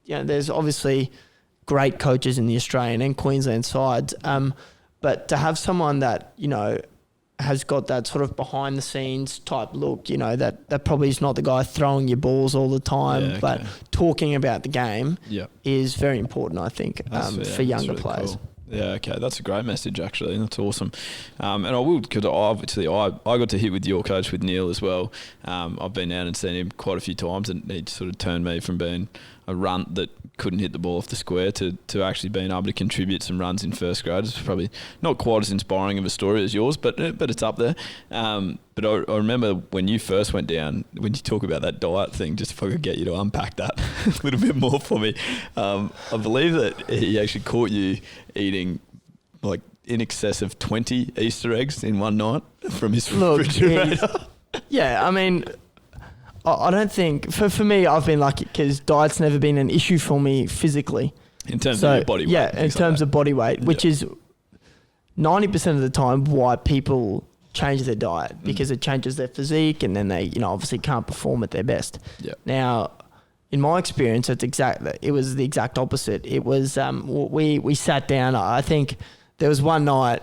there's obviously great coaches in the Australian and Queensland sides. But to have someone that, has got that sort of behind the scenes type look, that probably is not the guy throwing your balls all the time, but talking about the game is very important, I think, for younger really players. Cool. Yeah, okay, that's a great message actually. That's awesome. And I will, because obviously I got to hit with your coach, with Neil as well. I've been out and seen him quite a few times, and he sort of turned me from being a runt that couldn't hit the ball off the square to actually being able to contribute some runs in first grade. It's probably not quite as inspiring of a story as yours, but it's up there. But I remember when you first went down, when you talk about that diet thing, just if I could get you to unpack that a little bit more for me. I believe that he actually caught you eating like in excess of 20 Easter eggs in one night from his refrigerator. Yeah, I don't think, for me, I've been lucky because diet's never been an issue for me physically. In terms of your body weight. Yeah, in terms of body weight, which is 90% of the time why people change their diet, because it changes their physique and then they, obviously can't perform at their best. Yeah. Now, in my experience, it was the exact opposite. It was, we sat down, I think there was one night,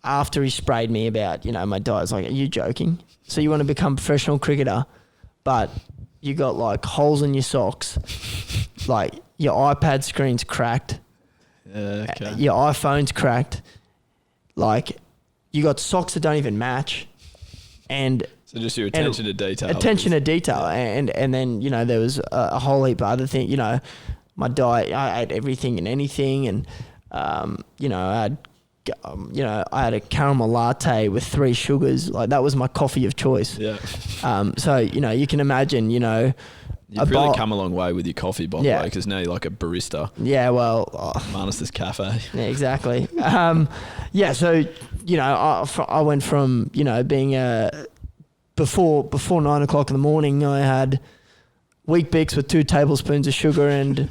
after he sprayed me about, my diet, I was like, are you joking? So you want to become a professional cricketer, but you got like holes in your socks, like your iPad screen's cracked, your iPhone's cracked, like you got socks that don't even match, and so just your attention to detail. And then there was a whole heap of other things. My diet, I ate everything and anything, and I had a caramel latte with 3 sugars. Like that was my coffee of choice. Yeah. So you can imagine, You've really come a long way with your coffee, by the way, because now you're like a barista. Yeah, well... Marnus's Cafe. Yeah, exactly. So, I went from, being before 9 o'clock in the morning, I had Wheat Bix with 2 tablespoons of sugar and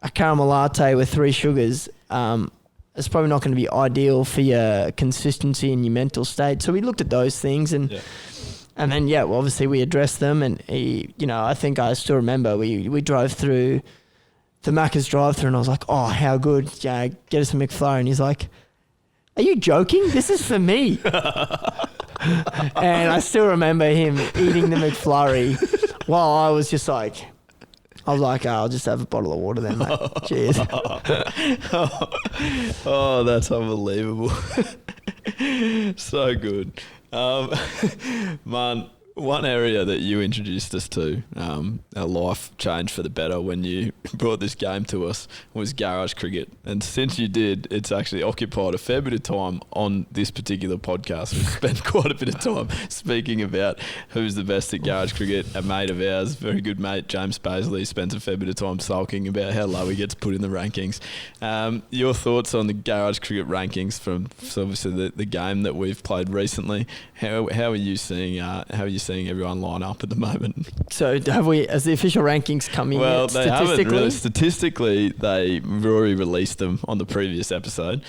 a caramel latte with 3 sugars. It's probably not going to be ideal for your consistency and your mental state. So we looked at those things and... Yeah. And then, obviously we addressed them, and I think I still remember we drove through the Macca's drive-through, and I was like, oh, how good, get us a McFlurry. And he's like, are you joking? This is for me. And I still remember him eating the McFlurry while I was just like, I'll just have a bottle of water then, mate. Cheers. Oh, that's unbelievable. So good. Man, one area that you introduced us to, our life changed for the better when you brought this game to us, was garage cricket. And since you did, it's actually occupied a fair bit of time on this particular podcast. We've spent quite a bit of time speaking about who's the best at garage cricket. A mate of ours, very good mate, James Paisley, spends a fair bit of time sulking about how low he gets put in the rankings. Your thoughts on the garage cricket rankings from obviously the game that we've played recently? How are you seeing everyone line up at the moment? So have we, as the official rankings come in? Well, they haven't really. Statistically, Rory released them on the previous episode,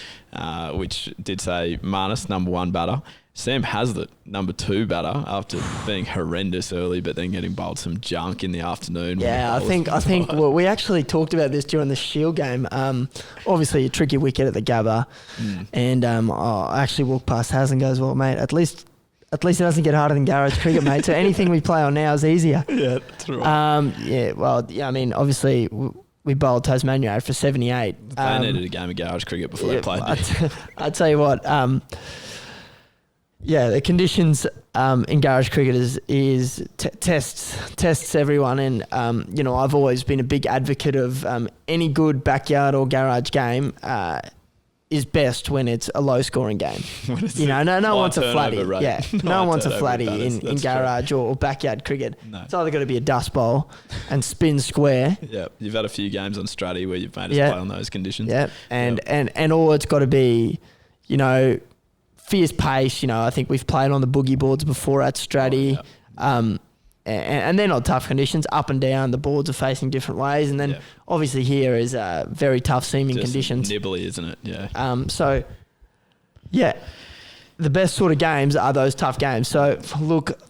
which did say Marnus, number 1 batter. Sam Hazlitt, number 2 batter, after being horrendous early, but then getting bowled some junk in the afternoon. Yeah, I think we actually talked about this during the Shield game. Obviously, a tricky wicket at the Gabba, and I actually walked past Haz and goes, "Well, mate, at least it doesn't get harder than garage cricket, mate. So anything we play on now is easier." Yeah, that's right. I mean, obviously. We bowled Tasmania out for 78. They needed a game of garage cricket before they played. I'd tell you what. The conditions in garage cricket is tests everyone, and I've always been a big advocate of any good backyard or garage game is best when it's a low scoring game. No one wants a flatty. Yeah, no one wants a flatty in garage or backyard cricket. No. It's either got to be a dust bowl and spin square. Yeah, you've had a few games on Stratty where you've made us play on those conditions. Yeah, and all it's got to be, fierce pace. I think we've played on the boogie boards before at Stratty. And they're not tough conditions, up and down. The boards are facing different ways, and then obviously here is very tough seaming conditions. Nibbly, isn't it? Yeah. The best sort of games are those tough games. So look,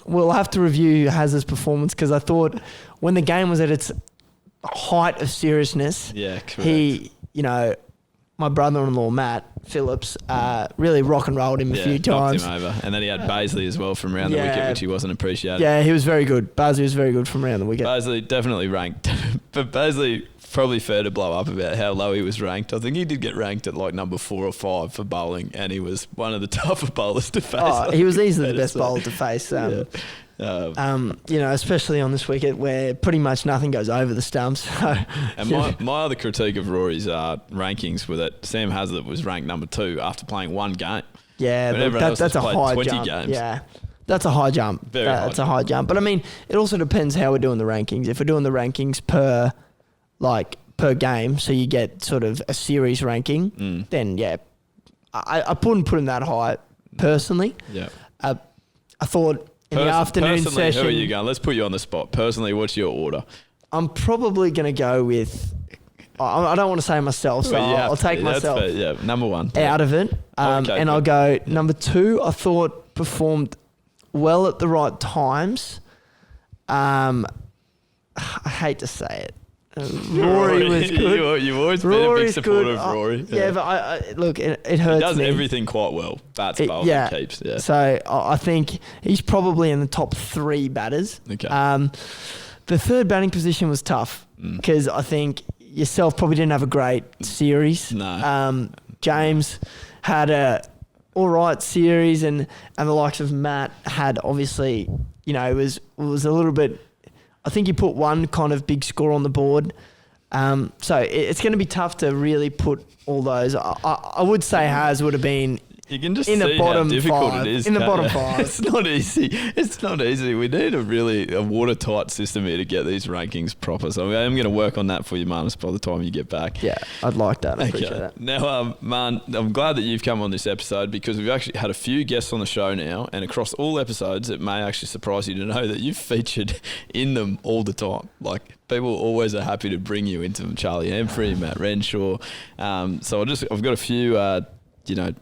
we'll have to review Haz's performance, because I thought when the game was at its height of seriousness, he, my brother-in-law Matt Phillips really rock and rolled him a few times. Knocked him over. And then he had Baisley as well from around the wicket, which he wasn't appreciated. Yeah, he was very good. Baisley was very good from around the wicket. Baisley definitely ranked. But Baisley, probably fair to blow up about how low he was ranked. I think he did get ranked at like number 4 or 5 for bowling, and he was one of the tougher bowlers to face. He was easily the best bowler to face. Especially on this wicket where pretty much nothing goes over the stumps. And my other critique of Rory's rankings were that Sam Hazlitt was ranked number 2 after playing 1 game. Yeah, that's a high 20 jump. Games. Yeah, that's a high jump. That's a high jump. But I mean, it also depends how we're doing the rankings. If we're doing the rankings per game, so you get sort of a series ranking, then I wouldn't put him that high personally. Yeah, I thought. In the afternoon session. Who are you going? Let's put you on the spot. Personally, what's your order? I'm probably going to go with... I don't want to say myself, so I'll take myself number 1. Out of it. I'll go number 2, I thought performed well at the right times. I hate to say it. Rory was good. You've always Rory's been a big supporter good. of Rory. Yeah, but I look, it hurts He does me. everything quite well. Bats, bowls, and keeps. Yeah. So I think he's probably in the top 3 batters. Okay. The third batting position was tough because I think yourself probably didn't have a great series. No. James had a all right series, and the likes of Matt had obviously, it was a little bit. I think he put one kind of big score on the board. So it's going to be tough to really put all those. I would say Haz would have been You can just in see the bottom how difficult 5. it is. In the bottom you? 5. It's not easy. It's not easy. We need a watertight system here to get these rankings proper. So I'm going to work on that for you, Marnus, by the time you get back. Yeah, I'd like that. I appreciate that. Now, Man, I'm glad that you've come on this episode because we've actually had a few guests on the show now, and across all episodes, it may actually surprise you to know that you've featured in them all the time. Like, people always are happy to bring you into them. Charlie Humphrey, Matt Renshaw. So I've got a few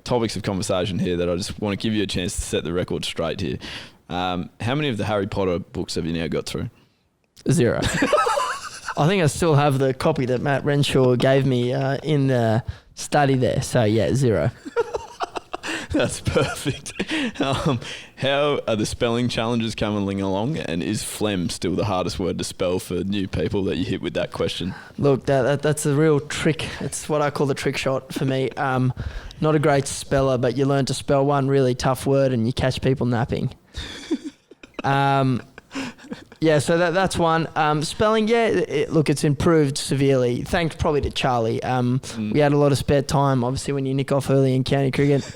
topics of conversation here that I just want to give you a chance to set the record straight here. How many of the Harry Potter books have you now got through? 0. I think I still have the copy that Matt Renshaw gave me in the study there. So, yeah, 0. That's perfect. How are the spelling challenges coming along, and is phlegm still the hardest word to spell for new people that you hit with that question? Look, that's a real trick. It's what I call the trick shot for me. Not a great speller, but you learn to spell one really tough word and you catch people napping. Yeah, so that's one. Spelling, it's improved severely. Thanks probably to Charlie. We had a lot of spare time, obviously, when you nick off early in county cricket.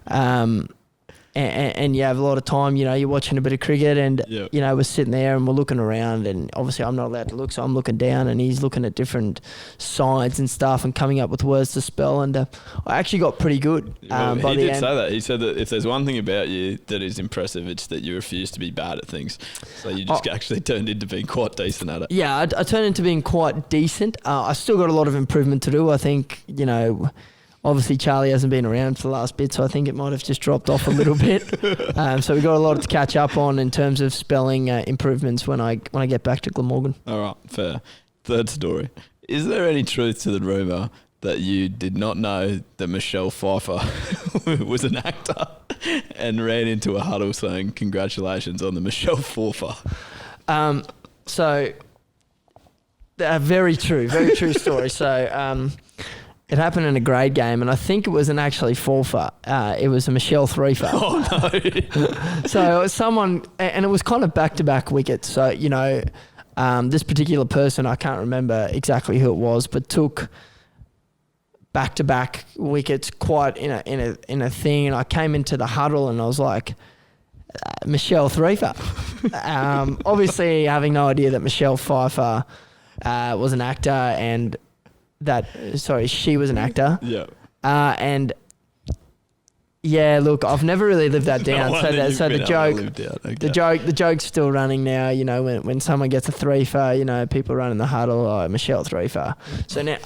And you have a lot of time, you're watching a bit of cricket and, we're sitting there and we're looking around, and obviously I'm not allowed to look, so I'm looking down and he's looking at different signs and stuff and coming up with words to spell, and I actually got pretty good by the end. He did say that. He said that if there's one thing about you that is impressive, it's that you refuse to be bad at things. So you just actually turned into being quite decent at it. Yeah, I turned into being quite decent. I still got a lot of improvement to do. I think, obviously, Charlie hasn't been around for the last bit, so I think it might have just dropped off a little bit. So we got a lot to catch up on in terms of spelling improvements when I get back to Glamorgan. All right, fair. Third story. Is there any truth to the rumour that you did not know that Michelle Pfeiffer was an actor and ran into a huddle saying, "Congratulations on the Michelle Pfeiffer"? So, very true story. So, it happened in a grade game, and I think it wasn't actually Pfeiffer. It was a Michelle Threefer. Oh, no. So someone, and it was kind of back-to-back wickets. So, this particular person, I can't remember exactly who it was, but took back-to-back wickets quite in a thing. And I came into the huddle and I was like, Michelle Threefer. Obviously, having no idea that Michelle Pfeiffer was an actor and she was an actor. Yeah. And yeah, look, I've never really lived that down. The joke's still running now. When someone gets a threefer, people run in the huddle. Michelle threefer. So now,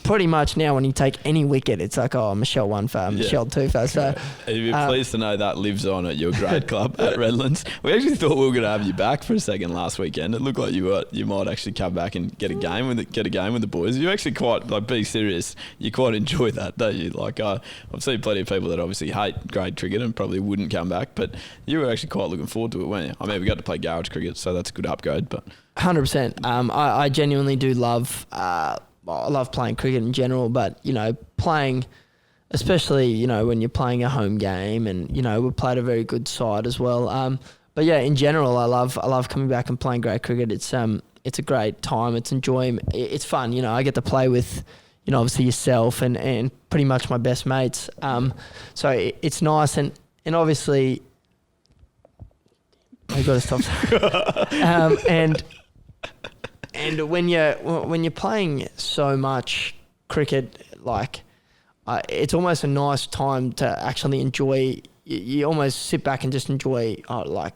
pretty much now, when you take any wicket, it's like, Michelle one for, Michelle two for. So you're pleased to know that lives on at your grade club at Redlands. We actually thought we were going to have you back for a second last weekend. It looked like you might actually come back and get a game with the boys. You actually quite being serious. You quite enjoy that, don't you? I've seen plenty of people that obviously hate grade cricket and probably wouldn't come back, but you were actually quite looking forward to it, weren't you? I mean, we got to play garage cricket, so that's a good upgrade. But 100%. I genuinely do love. I love playing cricket in general, but playing, especially when you're playing a home game, and we played a very good side as well. But yeah, in general, I love coming back and playing grade cricket. It's a great time. It's enjoyment. It's fun. I get to play with, obviously yourself and pretty much my best mates. So it's nice, and obviously I've got to stop. And when you're playing so much cricket, it's almost a nice time to actually enjoy. You almost sit back and just enjoy. I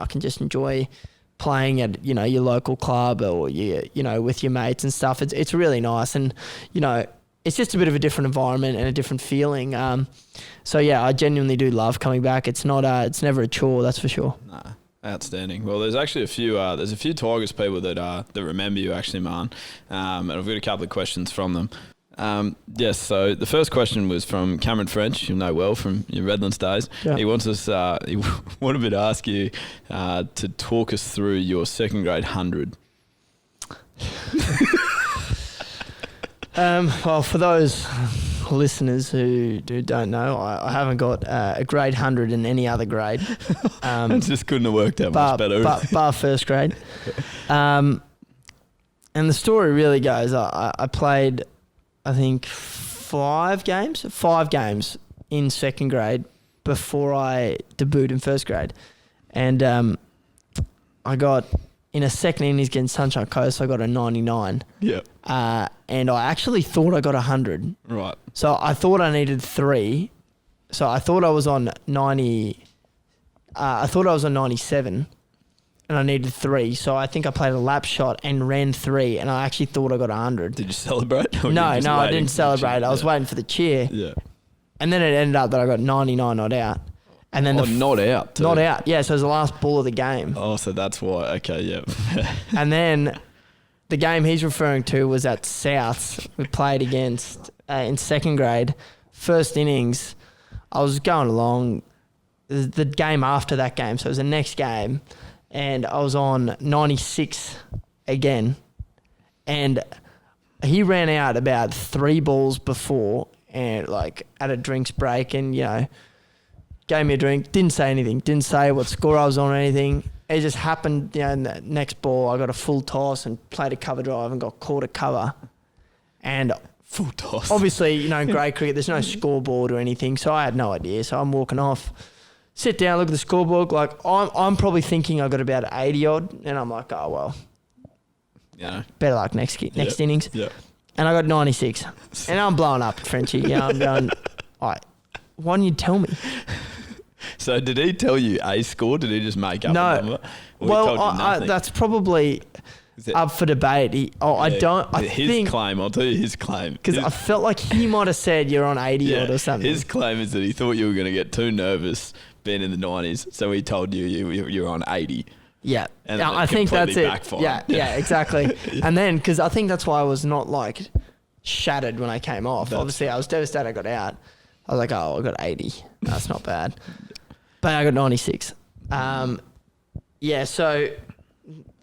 can just enjoy playing at your local club or with your mates and stuff. It's really nice, and it's just a bit of a different environment and a different feeling. So yeah, I genuinely do love coming back. It's never a chore, that's for sure. Nah. Outstanding. Well, there's actually a few Tigers people that remember you actually, Man. And I've got a couple of questions from them. Yes, so the first question was from Cameron French, you'll know well from your Redlands days. Yeah. He wants us, he wanted me to ask you to talk us through your second grade 100. Well, for those listeners who don't know, I haven't got a grade 100 in any other grade. It just couldn't have worked out much better. Bar first grade. And the story really goes, I played, I think, 5 games in second grade before I debuted in first grade. And I got, in a second innings against Sunshine Coast, I got a 99. Yeah. And I actually thought I got 100. Right. So I thought I needed 3. So I thought I was on 90. I thought I was on 97, and I needed 3. So I think I played a lap shot and ran 3, and I actually thought I got 100. Did you celebrate? No, I didn't celebrate. I was waiting for the cheer. Yeah. And then it ended up that I got 99 not out. And then not out too. Not out. Yeah, so it was the last ball of the game. Oh, so that's why. Okay, yeah. And then the game he's referring to was at Souths. We played against in second grade. First innings, I was going along. The game after that game, so it was the next game, and I was on 96 again. And he ran out about 3 balls before, and like at a drinks break, and gave me a drink. Didn't say anything. Didn't say what score I was on or anything. It just happened, in the next ball, I got a full toss and played a cover drive and got caught at cover. And full toss. Obviously, in grade cricket, there's no scoreboard or anything, so I had no idea. So I'm walking off, sit down, look at the scoreboard. Like, I'm probably thinking I got about 80 odd, and I'm like, oh, well, better luck next innings. Yeah. And I got 96. And I'm blowing up, Frenchie. I'm going, all right, why didn't you tell me? So did he tell you a score? Did he just make up a number? Or well, he told you nothing? that's probably up for debate. His claim, I'll tell you his claim. Because I felt like he might have said you're on 80 odd or something. His claim is that he thought you were going to get too nervous being in the 90s, so he told you you're on 80. Yeah. And I think that's it. Backfired. Yeah, exactly. And then, because I think that's why I was not like shattered when I came off. Obviously, I was devastated I got out. I was like, oh, I got 80. That's not bad. But I got 96. So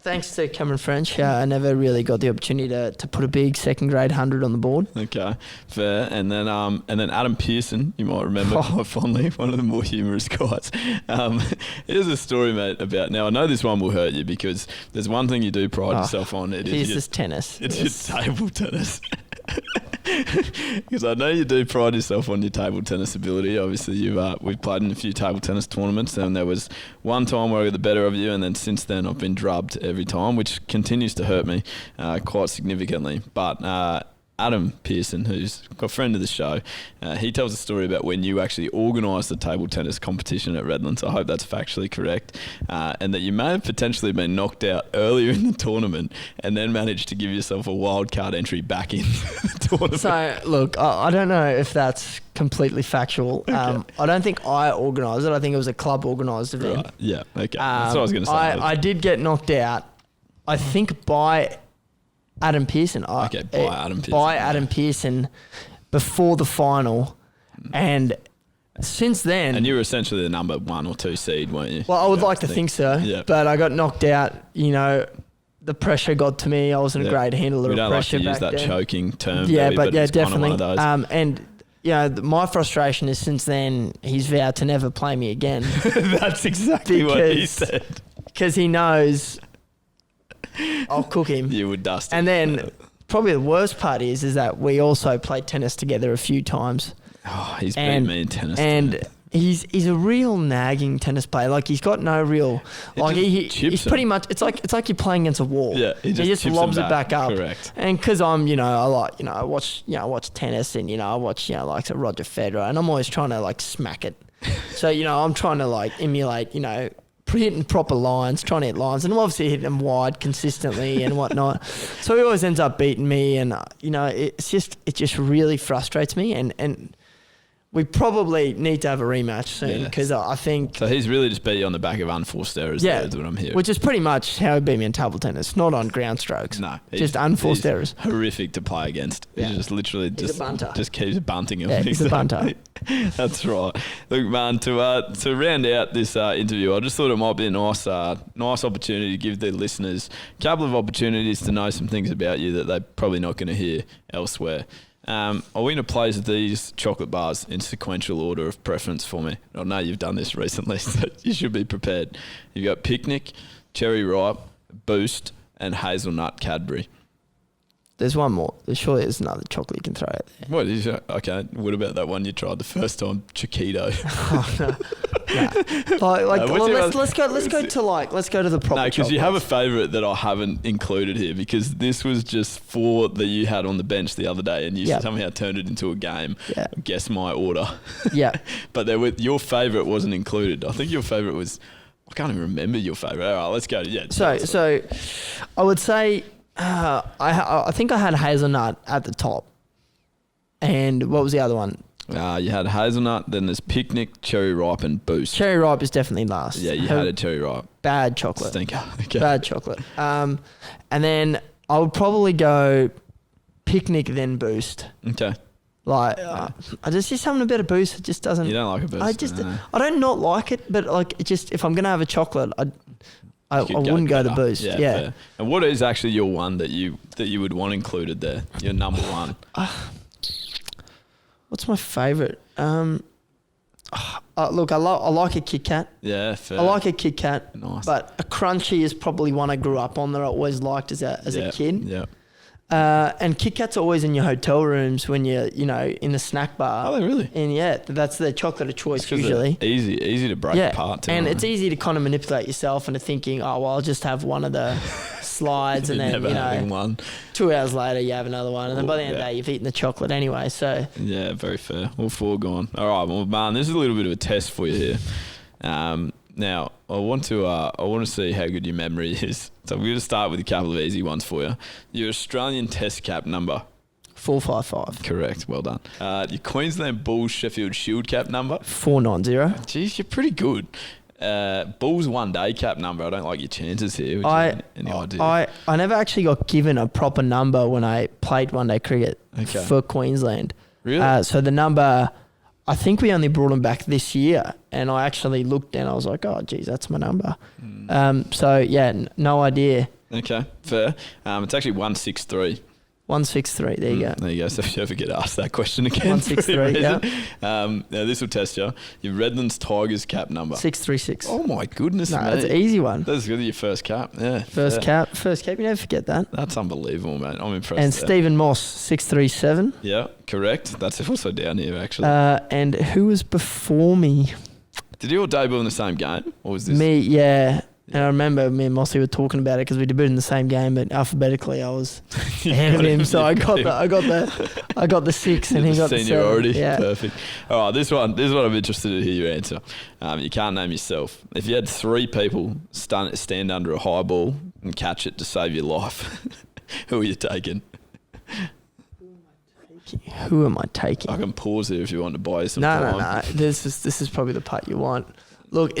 thanks to Cameron French, I never really got the opportunity to put a big second grade 100 on the board. Okay, fair. And then Adam Pearson, you might remember quite fondly, one of the more humorous guys. Here's a story, mate, about, now I know this one will hurt you because there's one thing you do pride yourself on. It's just tennis. It's your table tennis. Because I know you do pride yourself on your table tennis ability. Obviously, we've played in a few table tennis tournaments, and there was one time where I got the better of you, and then since then I've been drubbed every time, which continues to hurt me quite significantly. But Adam Pearson, who's a friend of the show, he tells a story about when you actually organised the table tennis competition at Redlands. I hope that's factually correct. And that you may have potentially been knocked out earlier in the tournament and then managed to give yourself a wild card entry back in the tournament. So, look, I don't know if that's completely factual. Okay. I don't think I organised it. I think it was a club organised event. Right. Yeah, okay. That's what I was going to say. I did get knocked out, I think, by Adam Pearson. By Adam Pearson before the final. And since then... And you were essentially the number 1 or 2 seed, weren't you? Well, I would like to think so. Yeah. But I got knocked out. The pressure got to me. I wasn't a great handler of pressure back then. We don't like to use that choking term. Yeah, but definitely. Kind of one of those. And my frustration is since then, he's vowed to never play me again. That's exactly what he said. Because he knows... I'll cook him. You would dust him. And then probably the worst part is that we also played tennis together a few times. Oh, he's beat me in tennis. And he's a real nagging tennis player. Like, he's got no real... Like, he's pretty much... It's like you're playing against a wall. Yeah, he just lobs it back up. Correct. And because I'm, I watch tennis and, I watch, like Roger Federer, and I'm always trying to, like, smack it. So, I'm trying to, like, emulate, hitting proper lines, trying to hit lines, and I'm obviously hitting them wide consistently and whatnot. So he always ends up beating me, and it just really frustrates me. And we probably need to have a rematch soon because I think... So he's really just beat you on the back of unforced errors. Yeah, that's what I'm hearing. Which is pretty much how he beat me in table tennis, not on ground strokes. No. Just unforced errors. Horrific to play against. Yeah. He just literally He's a bunter. just keeps bunting him. Yeah, he's a bunter. That's right. Look, man, to round out this interview, I just thought it might be a nice opportunity to give the listeners a couple of opportunities to know some things about you that they're probably not going to hear elsewhere. I want you to place these chocolate bars in sequential order of preference for me. I know you've done this recently, so you should be prepared. You've got Picnic, Cherry Ripe, Boost, and Hazelnut Cadbury. There's one more. Surely there's another chocolate you can throw out there. What is it? Okay, what about that one you tried the first time, Chiquito? Let's go to the proper. No, because you have a favourite that I haven't included here because this was just 4 that you had on the bench the other day and you somehow turned it into a game. Yeah. Guess my order. Yeah. But your favourite wasn't included. I think your favourite was... I can't even remember your favourite. All right, let's go. Yeah. So I would say I think I had hazelnut at the top. And what was the other one? You had hazelnut, then there's Picnic, Cherry Ripe, and Boost. Cherry Ripe is definitely last. Yeah, you had a Cherry Ripe. Bad chocolate. Stinker. Okay. Bad chocolate. And then I would probably go Picnic, then Boost. Okay. Like, I just see something about a Boost. It just doesn't... You don't like a Boost? I don't not like it, but like, it just, if I'm going to have a chocolate, I wouldn't go to Boost. Yeah. Fair. And what is actually your one that you would want included there? Your number one? What's my favourite? Look, I like a Kit Kat. Yeah, fair. I like a Kit Kat. Nice. But a Crunchy is probably one I grew up on that I always liked as a kid. Yeah. And Kit Kats are always in your hotel rooms when you're, in the snack bar. Oh, they really? And that's their chocolate of choice usually. Easy to break apart too. And it's easy to kind of manipulate yourself into thinking, oh, well, I'll just have one of the slides and then, never having one. 2 hours later you have another one. And then by the end of the day you've eaten the chocolate anyway, so. Yeah, very fair. All 4 gone. All right, well, man, this is a little bit of a test for you here. Now, I want to see how good your memory is. So we're going to start with a couple of easy ones for you. Your Australian Test cap number. 455. Correct. Well done. Your Queensland Bulls Sheffield Shield cap number. 490. Geez, you're pretty good. Bulls 1 day cap number. I don't like your chances here. Any idea? I never actually got given a proper number when I played 1 day cricket for Queensland. Really? So the number... I think we only brought them back this year, and I actually looked and I was like, oh, geez, that's my number. No idea. Okay, fair. It's actually 163. 163, there you go. There you go. So if you ever get asked that question again. 163, yeah. Now this will test you. Your Redlands Tigers cap number. 636. Oh my goodness, no, mate. that's an easy one. That's good. Your first cap. Yeah. First cap. You never forget that. That's unbelievable, mate. I'm impressed. And Stephen Moss, 637. Yeah, correct. That's also down here, actually. And who was before me? Did you all debut in the same game? Or was this? Me, yeah. And I remember me and Mossy were talking about it because we debuted in the same game, but alphabetically I was ahead of him, so I got the 6 and he got the 7. Seniority. Yeah. Perfect. All right, this one I'm interested to hear your answer. You can't name yourself. If you had 3 people stand under a high ball and catch it to save your life, who are you taking? Who am I taking? I can pause here if you want to buy some time. No. This is probably the part you want. Look,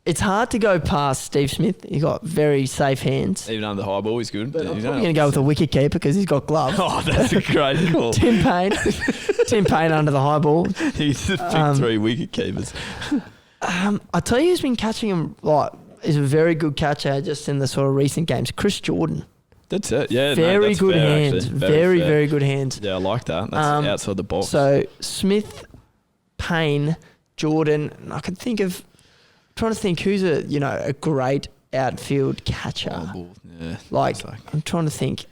it's hard to go past Steve Smith. He's got very safe hands. Even under the high ball, he's good. But I'm probably going to go with a wicket keeper because he's got gloves. Oh, that's a great call. Tim Payne under the high ball. He's just picked 3 wicket keepers. I tell you who's been catching him, is a very good catcher just in the sort of recent games. Chris Jordan. That's it. Yeah, very that's good fair, hands. Actually. Very good hands. Yeah, I like that. That's outside the box. So Smith, Payne, Jordan. And I could think of... trying to think who's a great outfield catcher. Yeah. I'm trying to think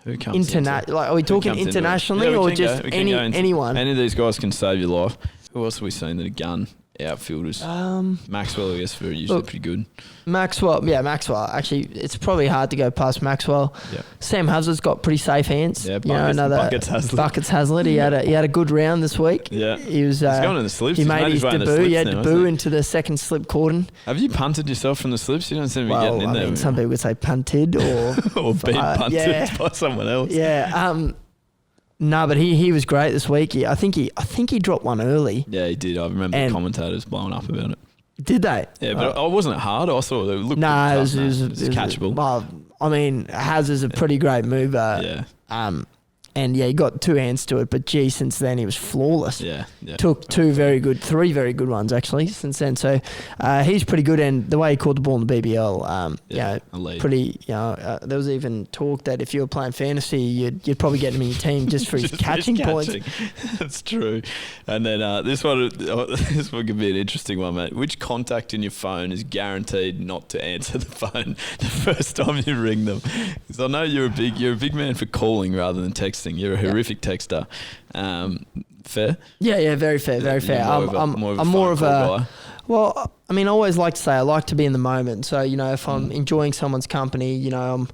who comes are we talking internationally or just anyone? Any of these guys can save your life. Who else have we seen that are gun outfielders? Maxwell, I guess, usually pretty good. Maxwell. Actually, it's probably hard to go past Maxwell. Yep. Sam Hazlett's got pretty safe hands. Yeah, Buckets Hazlett. He had a good round this week. Yeah, he's going in the slips. He made his debut. He had debut into the second slip cordon. Have you punted yourself from the slips? You don't seem to be getting in there. Some people would say punted or or been punted by someone else. Yeah. No, but he was great this week. I think he dropped one early. Yeah, he did. I remember the commentators blowing up about it. Did they? Yeah, but it wasn't hard. I thought it looked it was catchable. Well, I mean, Haz is a pretty great mover. Yeah. And he got 2 hands to it, but gee, since then he was flawless. Yeah. Took 3 very good ones actually since then. So he's pretty good, and the way he caught the ball in the BBL, pretty. There was even talk that if you were playing fantasy, you'd probably get him in your team just for his catching points. That's true. And then this one could be an interesting one, mate. Which contact in your phone is guaranteed not to answer the phone the first time you ring them? Because I know you're a big man for calling rather than texting. You're a horrific texter. Fair? Yeah, very fair, very fair. I'm more of a guy. Well, I mean, I always like to say I like to be in the moment. So, if I'm enjoying someone's company, I'm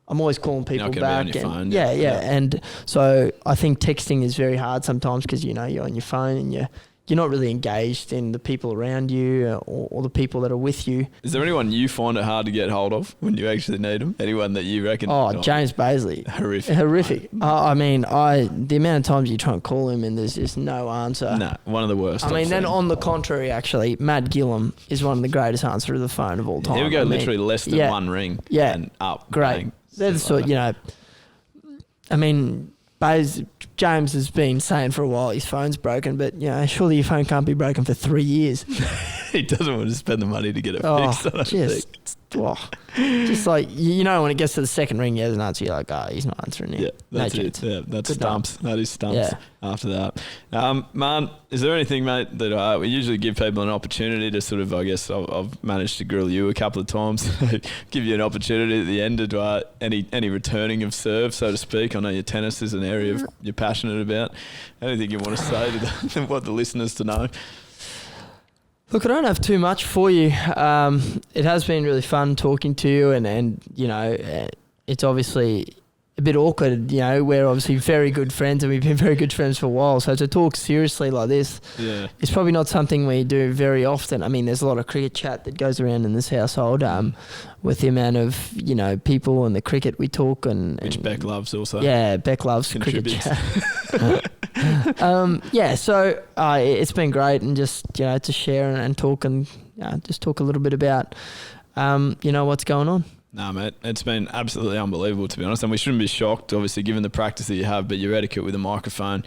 always calling people back. Be on your phone, yeah. And so I think texting is very hard sometimes because, you're on your phone and you're not really engaged in the people around you or the people that are with you. Is there anyone you find it hard to get hold of when you actually need them? Anyone that you reckon? James Baisley. Horrific. I mean, the amount of times you try and call him and there's just no answer. No, one of the worst. I mean, then on the contrary, actually, Matt Gillum is one of the greatest answers to the phone of all time. Here we go, literally less than one ring and up. Great. Bang, they're the sort, I mean, James has been saying for a while his phone's broken, but surely your phone can't be broken for 3 years. He doesn't want to spend the money to get it fixed. I don't think. Just like when it gets to the second ring, there's an answer. You're like, he's not answering it. Yeah, that's it. Yeah, that's stumps. That is stumps. Yeah. After that, Man, is there anything, mate, that we usually give people an opportunity to sort of? I guess I've managed to grill you a couple of times. Give you an opportunity at the end to do any returning of serve, so to speak. I know your tennis is an area you're passionate about. Anything you want to say to what the listeners to know? Look, I don't have too much for you. It has been really fun talking to you, and it's obviously a bit awkward. We're obviously very good friends, and we've been very good friends for a while. So to talk seriously like this, it's probably not something we do very often. I mean, there's a lot of cricket chat that goes around in this household. With the amount of people and the cricket we talk, and which Beck loves also. Yeah, Beck loves cricket chat. So it's been great, and just to share and talk and just talk a little bit about what's going on. No, mate, it's been absolutely unbelievable, to be honest, and we shouldn't be shocked, obviously, given the practice that you have, but your etiquette with a microphone.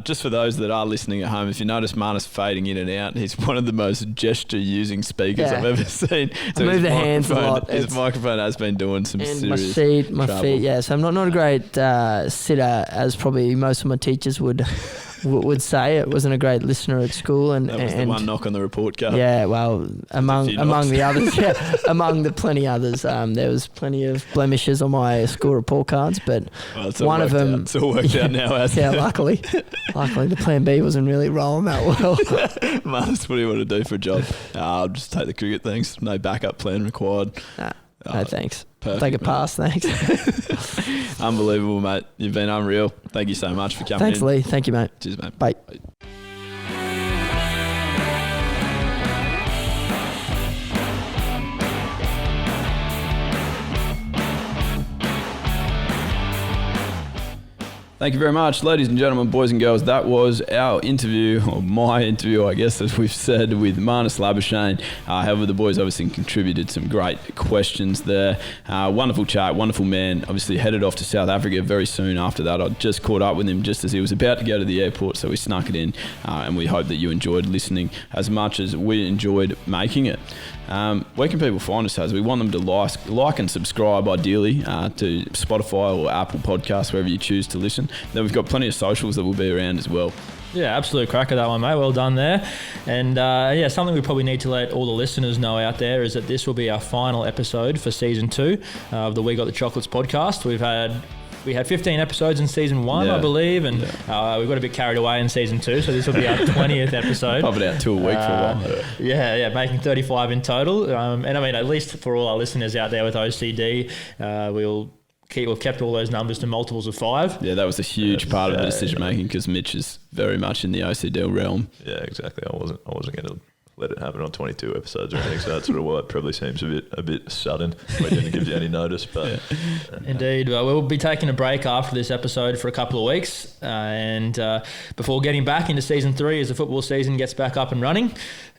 Just for those that are listening at home, if you notice Marnus fading in and out, he's one of the most gesture-using speakers I've ever seen. So move the hands a lot. His microphone has been doing some serious trouble. My feet, so I'm not a great sitter, as probably most of my teachers would say. It wasn't a great listener at school, and that was the one knock on the report card. Yeah, well, among the others, among the plenty others, there was plenty of blemishes on my school report cards, but one of them, it's all worked out now. Luckily, the plan B wasn't really rolling that well. Marnus, what do you want to do for a job? I'll just take the cricket. Thanks. No backup plan required. No, thanks. Perfect, take a pass, thanks. Unbelievable, mate. You've been unreal. Thank you so much for coming. Thanks, Leigh. Thank you, mate. Cheers, mate. Bye. Thank you very much, ladies and gentlemen, boys and girls. That was our interview, or my interview, I guess, as we've said, with Marnus Labuschagne. However, the boys obviously contributed some great questions there. Wonderful chat, wonderful man. Obviously headed off to South Africa very soon after that. I just caught up with him just as he was about to go to the airport, so we snuck it in, and we hope that you enjoyed listening as much as we enjoyed making it. Where can people find us, as we want them to like and subscribe, ideally, to Spotify or Apple Podcasts, wherever you choose to listen. Then we've got plenty of socials that will be around as well. Yeah, absolute cracker, that one, mate. Well done there. And something we probably need to let all the listeners know out there is that this will be our final episode for season 2 of the We Got the Chocolates podcast. We had 15 episodes in season 1, I believe, and we got a bit carried away in season 2, so this will be our 20th episode. Pop it out 2 a week for a while. Making 35 in total. And I mean, at least for all our listeners out there with OCD, we've kept all those numbers to multiples of 5. Yeah, that was a huge part of the decision making, because Mitch is very much in the OCD realm. Yeah, exactly. I wasn't going to let it happen on 22 episodes or anything. So that's sort of why it probably seems a bit sudden. We didn't give you any notice, but Indeed. Well, we'll be taking a break after this episode for a couple of weeks, and before getting back into season 3 as the football season gets back up and running.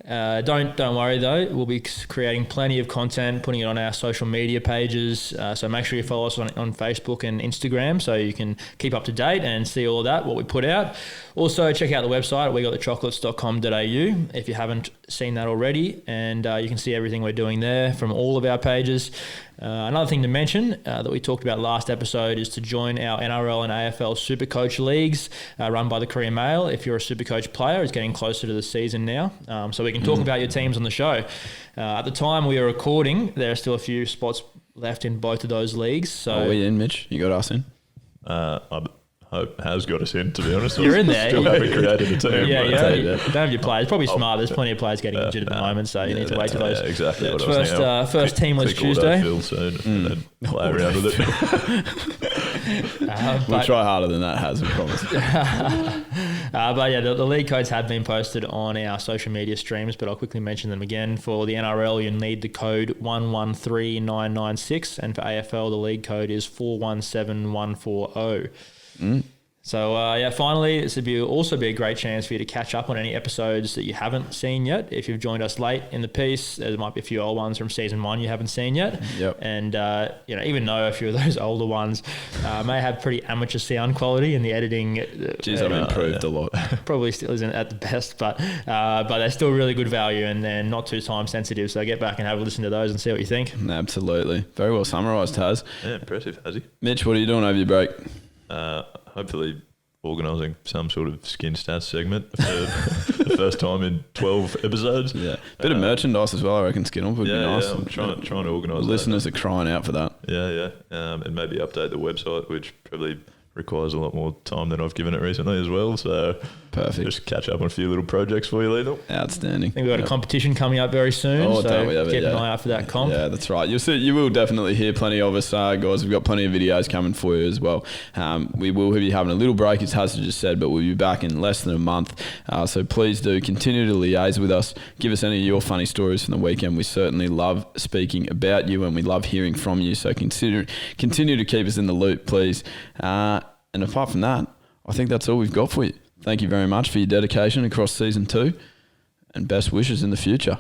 Don't worry though. We'll be creating plenty of content, putting it on our social media pages. So make sure you follow us on Facebook and Instagram so you can keep up to date and see all of that, what we put out. Also, check out the website at wegotthechocolates.com.au if you haven't seen that already, and you can see everything we're doing there from all of our pages. Another thing to mention that we talked about last episode is to join our NRL and AFL Supercoach leagues run by the Korean Mail. If you're a Supercoach player, it's getting closer to the season now, so we can talk about your teams on the show. At the time we are recording, there are still a few spots left in both of those leagues. So are we in, Mitch? You got us in? I hope has got us in, to be honest. You're in there. Still haven't created a team. Yeah, you don't have your players. Probably smart. There's plenty of players getting injured at the moment, so you need to wait till those. Exactly what I was thinking. First team was Tuesday. Soon and then play around with it. We'll try harder than that, has, I promise. But yeah, the league codes have been posted on our social media streams, but I'll quickly mention them again. For the NRL, you need the code 113996, and for AFL, the league code is 417140. So finally, this would also be a great chance for you to catch up on any episodes that you haven't seen yet. If you've joined us late in the piece, there might be a few old ones from season 1 you haven't seen yet. Yep. And even though a few of those older ones may have pretty amateur sound quality and the editing, Jeez, I've improved a lot. Probably still isn't at the best, but they're still really good value and they're not too time sensitive. So get back and have a listen to those and see what you think. Absolutely, very well summarised, Taz. Yeah, impressive, has he? Mitch, what are you doing over your break? Hopefully organising some sort of skin stats segment for the first time in 12 episodes. Yeah, bit of merchandise as well, I reckon. Skin would be nice. Yeah, I'm trying to organise that. Listeners are crying out for that. Yeah. And maybe update the website, which probably requires a lot more time than I've given it recently as well. So perfect. Just catch up on a few little projects for you, Lethal. Outstanding. I think we've got a competition coming up very soon. Oh, so don't we ever, keep an eye out for that comp. Yeah, that's right. You will definitely hear plenty of us, guys. We've got plenty of videos coming for you as well. We will be having a little break, as Haz just said, but we'll be back in less than a month. So please do continue to liaise with us. Give us any of your funny stories from the weekend. We certainly love speaking about you and we love hearing from you. So continue to keep us in the loop, please. And apart from that, I think that's all we've got for you. Thank you very much for your dedication across season 2 and best wishes in the future.